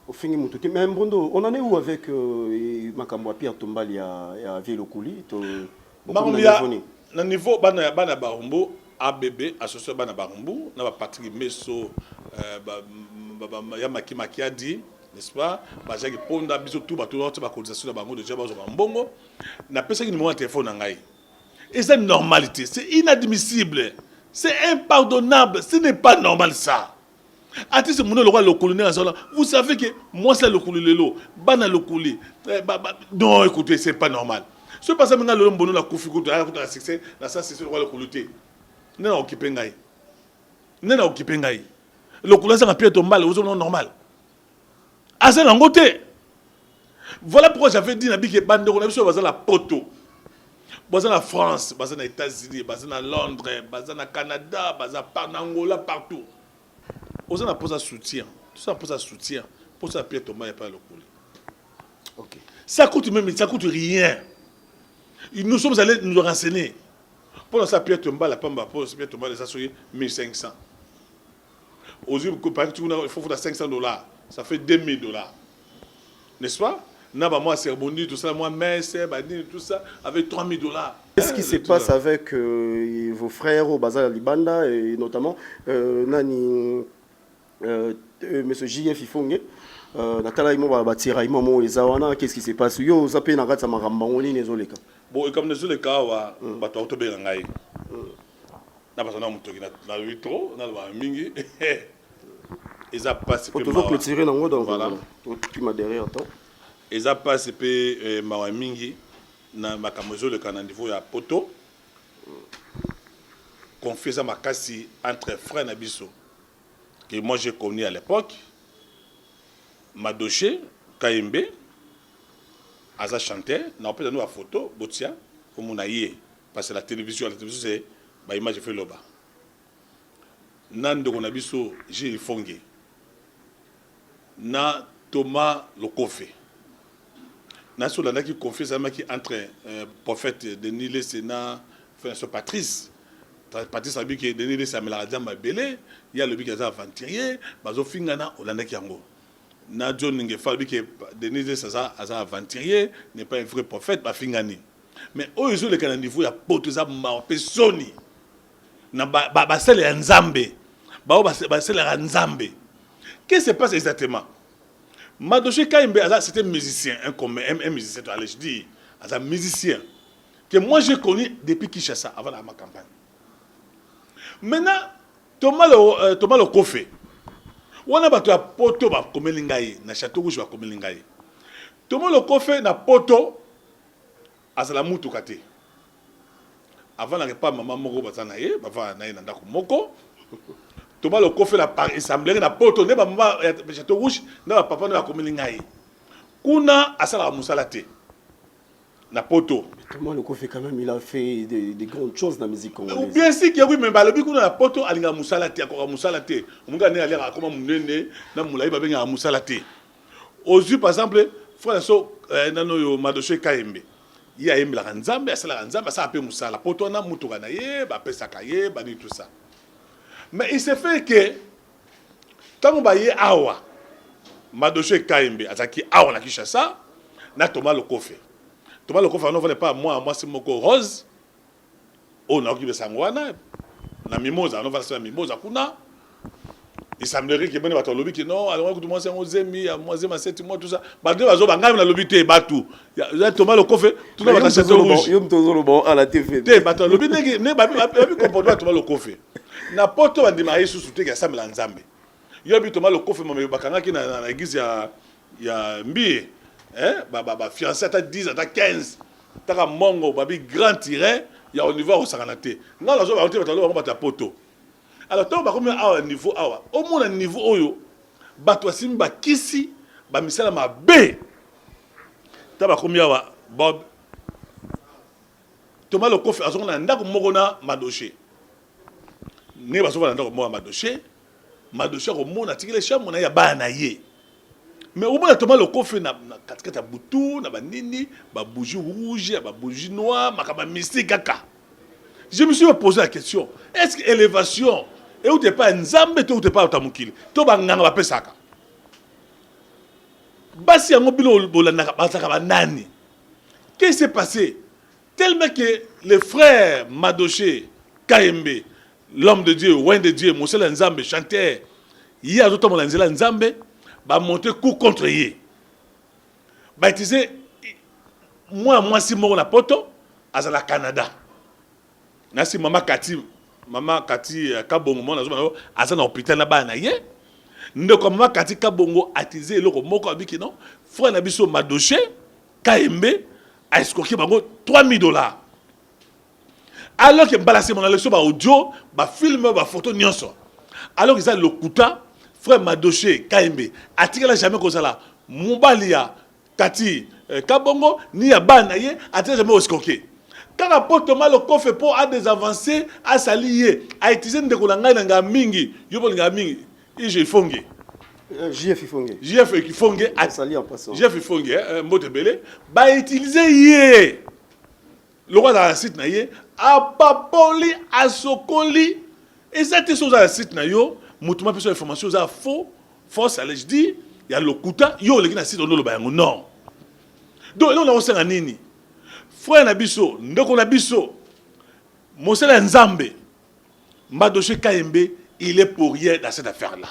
Au fin du tout. Mais Mbondo, on en est où avec Makambo Pierre Tombali à Vélokuli na niveau bana Barumbu ABB associé bana Barumbu na Patrick Messo ya Makimaki a dit n'est-ce pas bazaki ponda biso tout bato ba cotisation na bango déjà bazo mbongo na pesa ki numéro de téléphone ngai. Et c'est normalité, c'est inadmissible, c'est impardonnable, ce n'est pas normal ça. Artiste mon le roi le colonel vous savez que moi c'est le colonel bana le colonel non écoutez c'est pas normal. Ce passage maintenant le bono la kufiku la succès la ça c'est le roi le colonel nena occupé ngai le colonel ça Pierre Tombali aux non normal azen ngote. Voilà pourquoi j'avais dit nabi que bande on a besoin de la poto baza na France baza na États-Unis baza na Londres baza na Canada baza par Angola partout. On a posé un soutien. Tout ça pose un soutien. Pour ça, Pierre Thomas n'est pas le coulé. Ok. Ça coûte même, ça coûte rien. Nous sommes allés nous renseigner. Pour ça, Pierre Thomas, la Pamba, pour Pierre Thomas, les assurés 1500. Aux yeux, il faut $500. Ça fait $2000. N'est-ce pas? Moi, c'est rebondi, tout ça, moi, Messi, tout ça, avec $3000. Qu'est-ce qui se passe avec vos frères au Bazar Libanda et notamment Nani Monsieur JF Ifonge Natala Imo Batira Imo Ezawana, qu'est-ce qui se passe? Yo Zapé Nagatsa Maramba, on est Nezoleka. Bon, et comme Nezoleka, Bato Autobe Rangai. N'a pas son nom, na litro, na ba mingi. Ils a passé pour toujours clôturer dans donc voilà. Tu m'as derrière toi. Ils a passé pe ma mingi na makamozo le kana niveau ya poto. Confie ma kasi entre frères Nabiso que moi j'ai connu à l'époque. Madoché Kaimbe Aza chanteur, na peut nous la photo Botia comme on a yé parce que la télévision c'est ba image fait loba. Nando Nabiso j'ai Fongue. Na Thomas Lokofe. Na so la qui confie ça qui entre prophète Denis le Sénat François Patrice. Patrice a dit que Denis le Sénat la dame belé, il y a le bic à aventurier, bazo fingana Olanda Kiango. Na John Ngefal dit que Denis le Sénat a aventurier, n'est pas un vrai prophète, ba fingani. Mais au jour le Canada niveau ya potoza ma pesoni. Na ba sel ya Nzambe. Ba sel ya Nzambe. Qu'est-ce qui se passe exactement? Madoché Kaimbe, c'était un musicien, un musicien, je dis, un musicien, que moi j'ai connu depuis Kinshasa, avant ma campagne. Maintenant, Thomas le Kofé, on a battu à Poto, comme Lingaï, na Château Rouge, comme Lingaï. Thomas le Kofé, na Poto, à la Moutou Kate. Avant, on n'a pas maman Moko Batanaye, avant, on a un Moko. Thomas le Kofé la par assemblée na poto ne ba mama Château Rouge na papa na komeli ngai kuna asala musalate na poto. Thomas le Kofé quand même il a fait des grandes choses dans la musique congolaise. Bien sûr que oui mais ba lobi kuna na poto alinga musalate akora musalate munga ne alera koma munene na mulai ba benga musalate. Ozu par exemple frère so nano yo Madoché Kaimbe il a aimé la Nzambe asala Nzambe ça appelle musala poto na mutuka na ye ba pesa kaye ba ni tout ça. Mais il se fait que tant que baye awa Madoché Kaimbe azaki awa na Kinshasa na Thomas le Kofé on ne pas moi c'est moko rose on a occupé sangwana na mimosa on va faire mimosa kuna il semblerait que bani bato lobi que non alors écoute moi c'est 11e à moi 7 mois tout ça ba deux bazo banga na lobi te batu ya Thomas le Kofé tout na ba Château Rouge yo mtozolo bon à la TV te bato lobi ne ba comportement Thomas le Kofé na poto bandima yesu soute ya samela Nzambe yo bi Thomas le Kofé mama bakanga ki na église ya mbi ba fiancé ata 10 ata 15 taka mongo babi grand tiré ya au niveau au sakanate nga la zo ba batalo ba ta poto alors to ba comme à niveau awa au moins niveau oyo bato asimba kisi ba misala mabe ta ba komi awa Bob Thomas le Kofi azonga ndako moko na Madoché ne ba sofa ndako moko Madoché ko mona tikile chambre na ya bana ye mais au moins Thomas le Kofi na katikata butu na ba nini ba bougie rouge ba bougie noire makaba mystique kaka. Je me suis posé la question, est-ce que élévation et où t'es pas nzambe ou t'es pas utamukili to ba nganga ba pesaka basi yango bilo bolanda basaka ba nani. Qu'est-ce qui s'est passé? Tellement que les frères Madoché, Kayembe, l'homme de Dieu, Ouin de Dieu, Moussel Nzambe, chanteur, il y a d'autres gens Nzambe, va monter coup contre lui. Bah, tu sais, moi, si moi, on a poto, à la Canada. Si maman Kati, Kabongo, moi, à la hôpital là-bas, donc, maman Kati Kabongo, attisé, le moko abiki, non, frère Nabiso Madoché, Kayembe, a escroqué $3,000. Alors que balasé mon leçon audio, film, photo nyonso. Alors qu'ils ont le Kuta, frère Madoché, Kayembe, attiré la jamais comme ça là. Moubalia, Kati, Kabongo, ni à Banaye, attiré jamais escroqué. Quand rapporte le coffre pour a des avancées, à s'allier, à utiliser des kolanga nga mingi, yobo nga mingi, et j'ai fongé. JF Ifongue. JF Ifongue a sali en passant. JF Ifongue, Motebele, ba utiliser yé. Le roi dans la site na yé, a papoli, a sokoli. Et cette chose dans la site na yo, moutuma peut information za faux, fausse, allez je dis, il y a le kuta, yo le gina site on le bayango non. Donc là on a aussi un nini. Frère Nabiso, ndoko Nabiso, Mosela Nzambe, Madoché Kayembe, il est pour rien dans cette affaire là.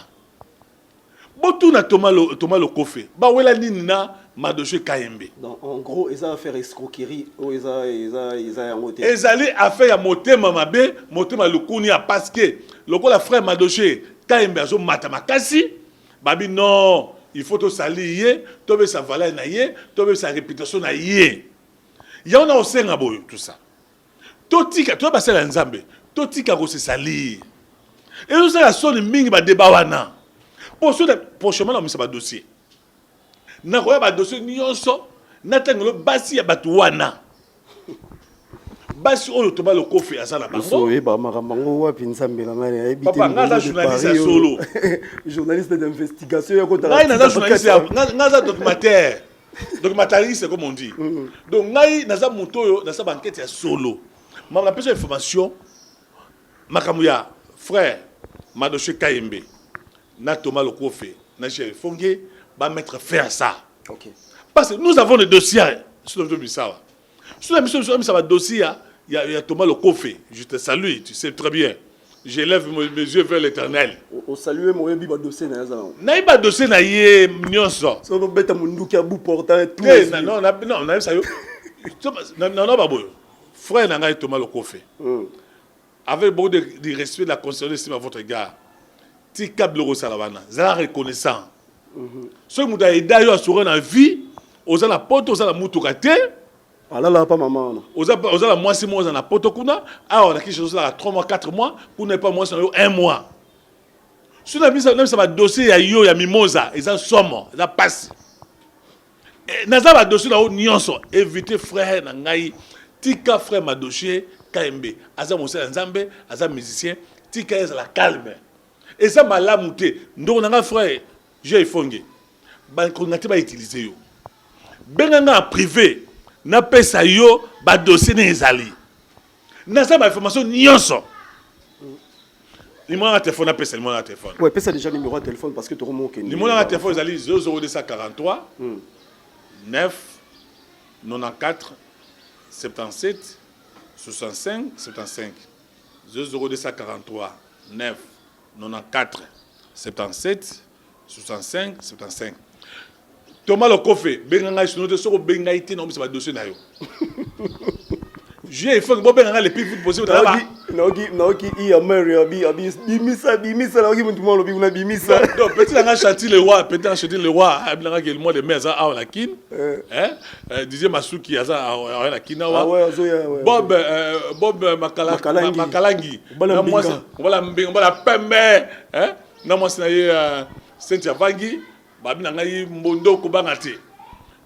Botou na Thomas le Kofi. Ba wela nini na Madoché Kayembe. Donc en gros, ils ont fait escroquerie ou ils ont monté. Ils allaient à faire motema mabe, motema lukuni a parce que le frère Madoché Kayembe azo matamakasi, babi non, il faut to salier, to be sa valeur na yé, to be sa réputation na yé. Ya on a aussi un boyo tout ça. Totika, toi passer la Nzambe, totika ko se salir. Et nous ça la sonne mingi ba débat wana. Pour chemin on ba dossier. Na ko ba dossier nyonso, na tangelo basi ya batu wana. Basi oyo to ba le kofi asala bango. So e ba maramango wapi Nzambe na ngani ebité. Papa ngaza journaliste solo. Journaliste d'investigation ya ko ta. Ngai na journaliste ngaza documentaire. Documentariste comme on dit. Donc ngai naza mutoyo naza banquette ya solo. Ma la petite information makamuya frère Madoché Kayembe na Thomas le Kofi na Chef Fongue va mettre fin à ça. OK. Parce que nous avons des dossiers sur le Bissawa. Sur la mission ça va dossier il y a Thomas le Kofi. Je te salue, tu sais très bien. J'élève mes yeux vers l'Éternel. Au saluer mon yebi ba dossier na za. Na iba dossier na ye nyonso. So no beta munduki abu portant tout. Non, na ça yo. Non, ba boyo. Frère nanga Thomas le Kofi. Avec beaucoup de respect de la considération à votre égard. Ti câble rosalavana, za reconnaissant. Ce que muda ida yo assurer na vie, oza la porte, oza la mutukate. Ah là pas maman. Oza la mois 6 mois na poto kuna, ah on a quelque chose là 3 mois 4 mois, pour ne pas mois 1 mois. Sur la mise ça va dossier ya yo ya mimosa, ils somme, ils passe. Naza va dossier là nyonso, éviter frère na ngai, tika frère Madoché Kayembe, aza Mosela Nzambe, aza musicien, tika est la calme. Et ça m'a lamouté. Donc on a un frère, j'ai fongé. On a pas utilisé yo. Ben en privé, na pesa yo ba dossier les ali. Na ça ma information nyonso. Numéro de téléphone na pesa numéro de téléphone. Ouais, pesa déjà numéro de téléphone parce que tu remontes. Numéro de téléphone ali 00243 9 94 77 65 75 00243 9 94 77 65 75. Thomas le Kofi, benga sino te soko benga ite na omisa ba dossier na yo. J'ai fait que benga les plus possible na ba. Naoki i Ameria bi bimisa na oki muntu mo lobi una bimisa. Donc petit nga chanter le roi, peut-être chanter le roi, abla que le mois de mai ça a la kin. Didier Masuki aza a la kin wa. Ah ouais, azoya ouais. Bob Makalangi. Voilà mbinga, voilà pembe, na moi c'est Cynthia Vangi. babi na ngai mbondo ko banga te.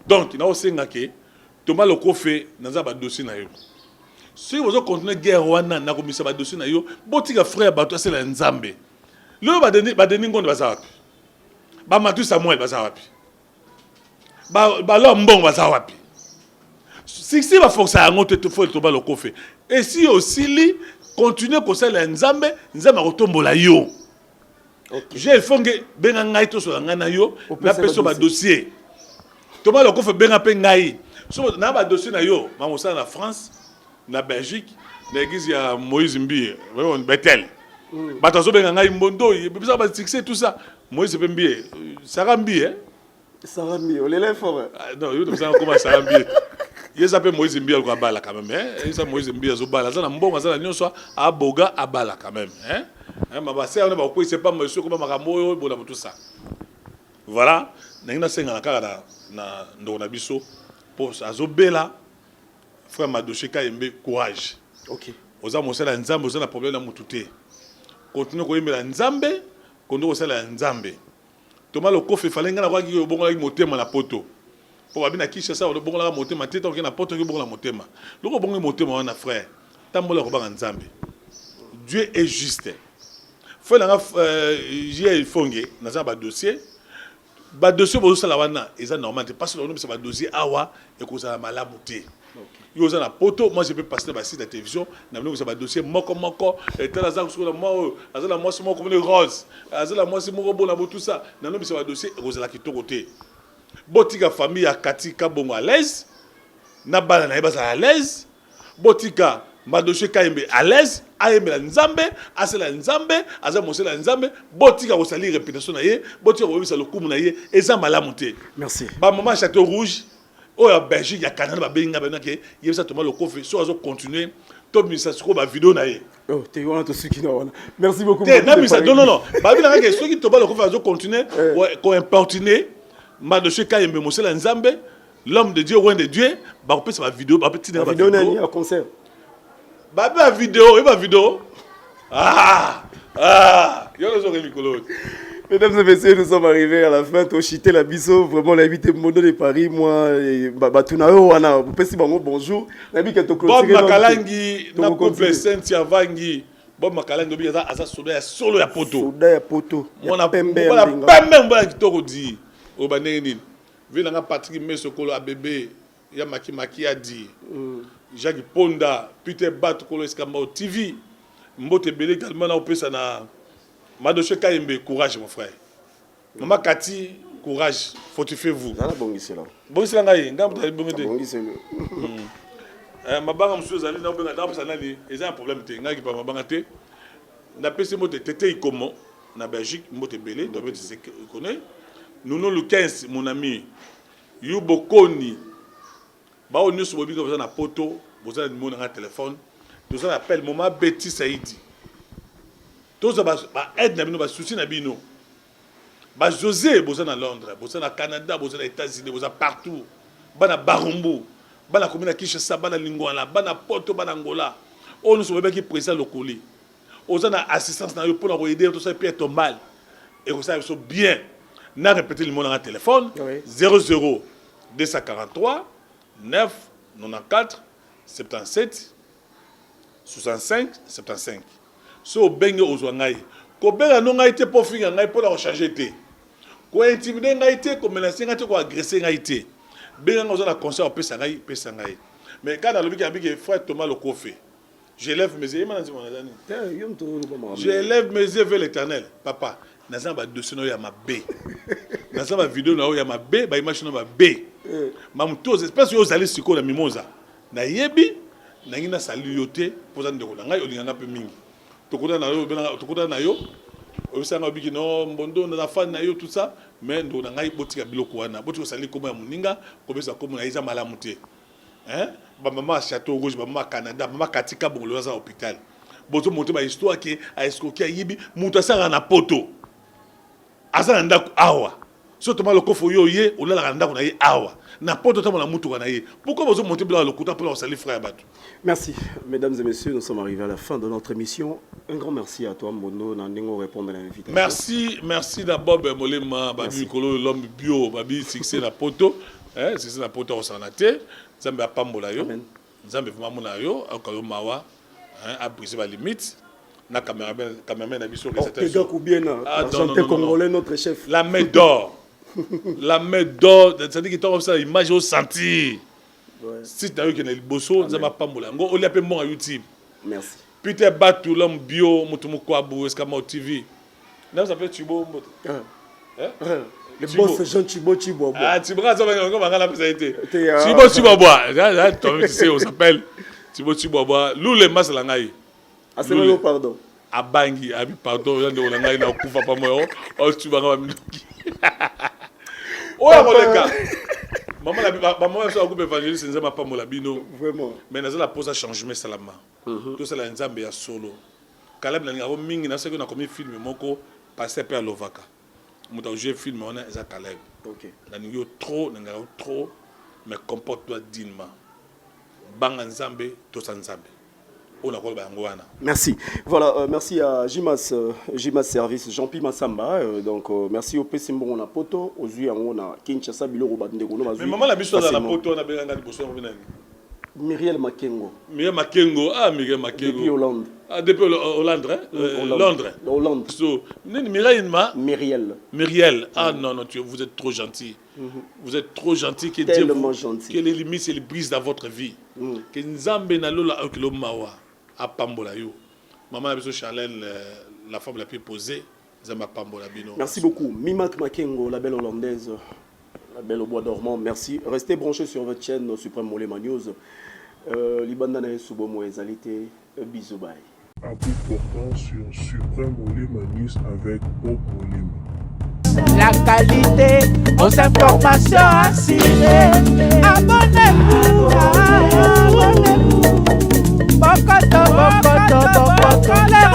Donc na osenga ke Thomas Lokofe naza ba dossier na yo. Si vous continuez guerre wana na komisa ba dossier na yo, botika frère bato asela nzambe. Le ba deni ngondo baza wapi? Ba Matu Samuel baza wapi? Ba lo mbongo baza wapi? Si va forcer à monter tout faut Thomas Lokofe. Et si aussi li continuer ko sala nzambe, nzambe akotombola yo. J'ai fongé benga ngai to so ngana yo, na peso ba dossier. Thomas Lokofe benga pe ngai. So na ba dossier na yo, ma mosala na France, na Belgique, na église ya Moïse Mbi, vraiment Bethel. Batazo benga ngai mbondo, bisa ba succès tout ça. Moïse Mbi, Sarah Mbi Sarah Mbi, on l'élève fort. Non, yo ça comment Sarah Mbi. Il s'appelle Moïse Mbi ko bala quand même hein. Il s'appelle Moïse Mbi zo bala, ça na mbonga ça na nyonso a boga a bala quand même hein. Ma ba c'est on ba ko c'est pas monsieur comment makambo bo tout ça. Voilà, na senga na kaka na ndo na biso pour azobela frère Madoche Kayembe courage. OK. Oza mosala nzambe oza na problème na mututé. Continue ko yemela nzambe, kondo osala nzambe. Thomas Lokofe fallait ngana kwa ki bongola ki motema na poto. Pour abina kisha ça o bongola motema tete ko na poto ki bongola motema. Loko bongola motema wana frère. Tambola ko banga nzambe. Dieu est juste. Faut la j'ai fongé na ba dossier. Ba dossier bo sala wana eza normal parce que c'est ba dossier awa et ko sala malamu te. Yo za na poto moi je peux passer ba site de télévision na bino ko ba dossier moko et tala za ko la moi azala moi c'est moi comme les roses azala moi c'est moi bon tout ça na no c'est ba dossier ko za la kitoko te. Botika famille ya Katika bongo à l'aise na bana na ba à l'aise botika Madoche Kayembe à l'aise ayemela nzambe asela nzambe aza mosela nzambe botika ko sali répétition na ye botika ko bisa lokumu na ye eza malamu te. Merci. Ba maman Château Rouge o ya Belgique ya Canada ba benga bana ke yebisa Thomas Lokofe so azo continuer to misa ko ba vidéo na ye. Oh, tu wana to suki na wana. Merci beaucoup. Non. Ba bina ke so ki Thomas Lokofe azo continuer ko importuner Madoche Kayembe mosela nzambe l'homme de Dieu roi de Dieu ba ko pesa ba vidéo ba petit na ba vidéo na ni à concert. Ba vidéo, Mesdames et messieurs, nous sommes arrivés à la fin. Toshité la biso, vraiment l'invité Mondo de Paris, moi, Batunao, Wana, vous pouvez dire bonjour. Bob Makalangi, na couple Cynthia Vangi, Bob Makalangi, obi aza solo ya poto. Soda ya poto. On a pembe mbala kitoko di. Obaneni. Vina nga Patrick Mesokolo a bébé, ya maki a dit. Jacques Ponda, Peter Bat, Kolo Escamba TV. Mbote Bele également na opesa na Madoche Kayembe, courage mon frère. Maman Kati, courage, fortifiez-vous. Nana bongisi là. Bongisi là ngai, ngam ta bongete. Bongisi. Mabanga msuzo zali na benga ndapsa nani, eza un problème te, ngai pa mabanga te. Na pese mote tete ikomo na Belgique, Mbote Bele, doit être connaît. Nous le 15 mon ami. Yubokoni. Ba on nyusu bobi ko na poto, boza numéro na téléphone. Nous on appelle maman Betty Saïdi. Tous ba aide na bino ba souci na bino. Ba José boza na Londres, boza na Canada, boza na États-Unis, boza partout. Ba na Barumbu, ba na commune Kinshasa, ba na Lingwala, ba na Poto, ba na Angola. On nous sommes qui président lokoli. Oza na assistance na yo pour nous aider tout ça puis être mal. Et que ça ils sont bien. Na répéter le numéro na téléphone 00 243 9 94 77 65 75. So benga ozwangai. Ko benga no ngai te po finga ngai po la changer te. Ko intimider ngai te, ko menacer ngai te, ko agresser ngai te. Benga ozana conseil pesa ngai. Mais quand dans le bic frère Thomas Lokofe, j'élève mes yeux, j'élève mes yeux vers l'Éternel. Papa, naza ba dossier ya mabe. Naza ba vidéo na ya mabe, ba image na mabe. Mamtoz espèce yo zali siko na mimoza. Na yebi na ngina salioté poza ndeko na ngai olinganga pe mingi. Tokoda na yo obisanga biki no mbondo na fan na yo tout ça mais ndo na ngai botika biloko wana. Botika sali komo ya muninga kobesa komo na iza malamu te. Hein? Ba maman Château Rouge, ba maman Canada, maman Katika bongolo za hôpital. Boto monter ba histoire ke a escroquer yibi muta sanga na poto. Asa ndako awa. Surtout le coffre yoye, on a la randa qu'on a awa. N'importe quoi, on a moutou qu'on a. Pourquoi vous montez le coup pour salir frère Batou? Merci, mesdames et messieurs, nous sommes arrivés à la fin de notre émission. Un grand merci à toi, Mono, Nandingo, répondre à l'invitation. Merci d'abord, Molema, Babi Kolo, l'homme bio, Babi, Sixé la poto. Sixé la poto, on s'en a été. Zambé a Pambolayo. Zambé Mamonayo, Akayo Mawa, a brisé la limite. Na caméraman a mis sur les états-unis. Argentin congolais, notre chef. La main d'or. La main d'or, c'est-à-dire qu'il tombe ça, l'image au senti. Si tu as eu qu'il y a le bosso, nous avons pas moulin. On l'a appelé mon YouTube. Merci. Peter Batou, l'homme bio, Moutoumoukwabou, Escamau TV. Là, ça s'appelle Thibaut. Le boss Jean Thibaut. Ah, Thibaut, ça va encore mal la personnalité. Thibaut. Toi-même, tu sais, on s'appelle Thibaut. Lou le mas la ngaï. Ah, c'est le pardon. A Bangi, Abi, pardon, on a ngaï na kufa pas moi. Oh, tu vas avoir oh, mon gars. Maman a fait un groupe évangéliste, nous n'avons pas mon labino. Vraiment. Mais nous avons la pose à changement salama. Tout ça, nous avons un solo. Caleb, nous avons mis un film, nous avons passé par Lovaka. Nous avons joué un film, on a un Caleb. Nous avons trop, mais comporte-toi dignement. Bang Nzambe, tout ça Nzambe. Merci. Voilà, merci à Jimas Service, Jean-Pierre Massamba. Donc, merci au Pessimbo, on a Poto, aux yeux, on a Kinshasa, Bilo, Robandego. Mais maman, la mission dans la Poto, on a bien regardé Myriel Makengo. Myriel Makengo, Depuis Hollande. Ah, depuis Hollande, hein? Londres. Hollande. So, Myriel. Ah non, vous êtes trop gentil. Vous êtes trop gentil. Tellement gentil. Que les limites, c'est les brises dans votre vie. Que Nzambe na lola okilo mawa. À Pambola yo. Maman a besoin de Charlène, la femme la plus posée. Merci beaucoup. Mimak Makengo, la belle hollandaise, la belle au bois dormant. Merci. Restez branchés sur votre chaîne Suprême Molema News. Libandana Subomo Ezalité. Bisous, bye. À bout portant sur Suprême Molema News avec Bob Molema. La qualité aux informations assurées. Abonnez-vous. Bokoto, bokoto, bokoto.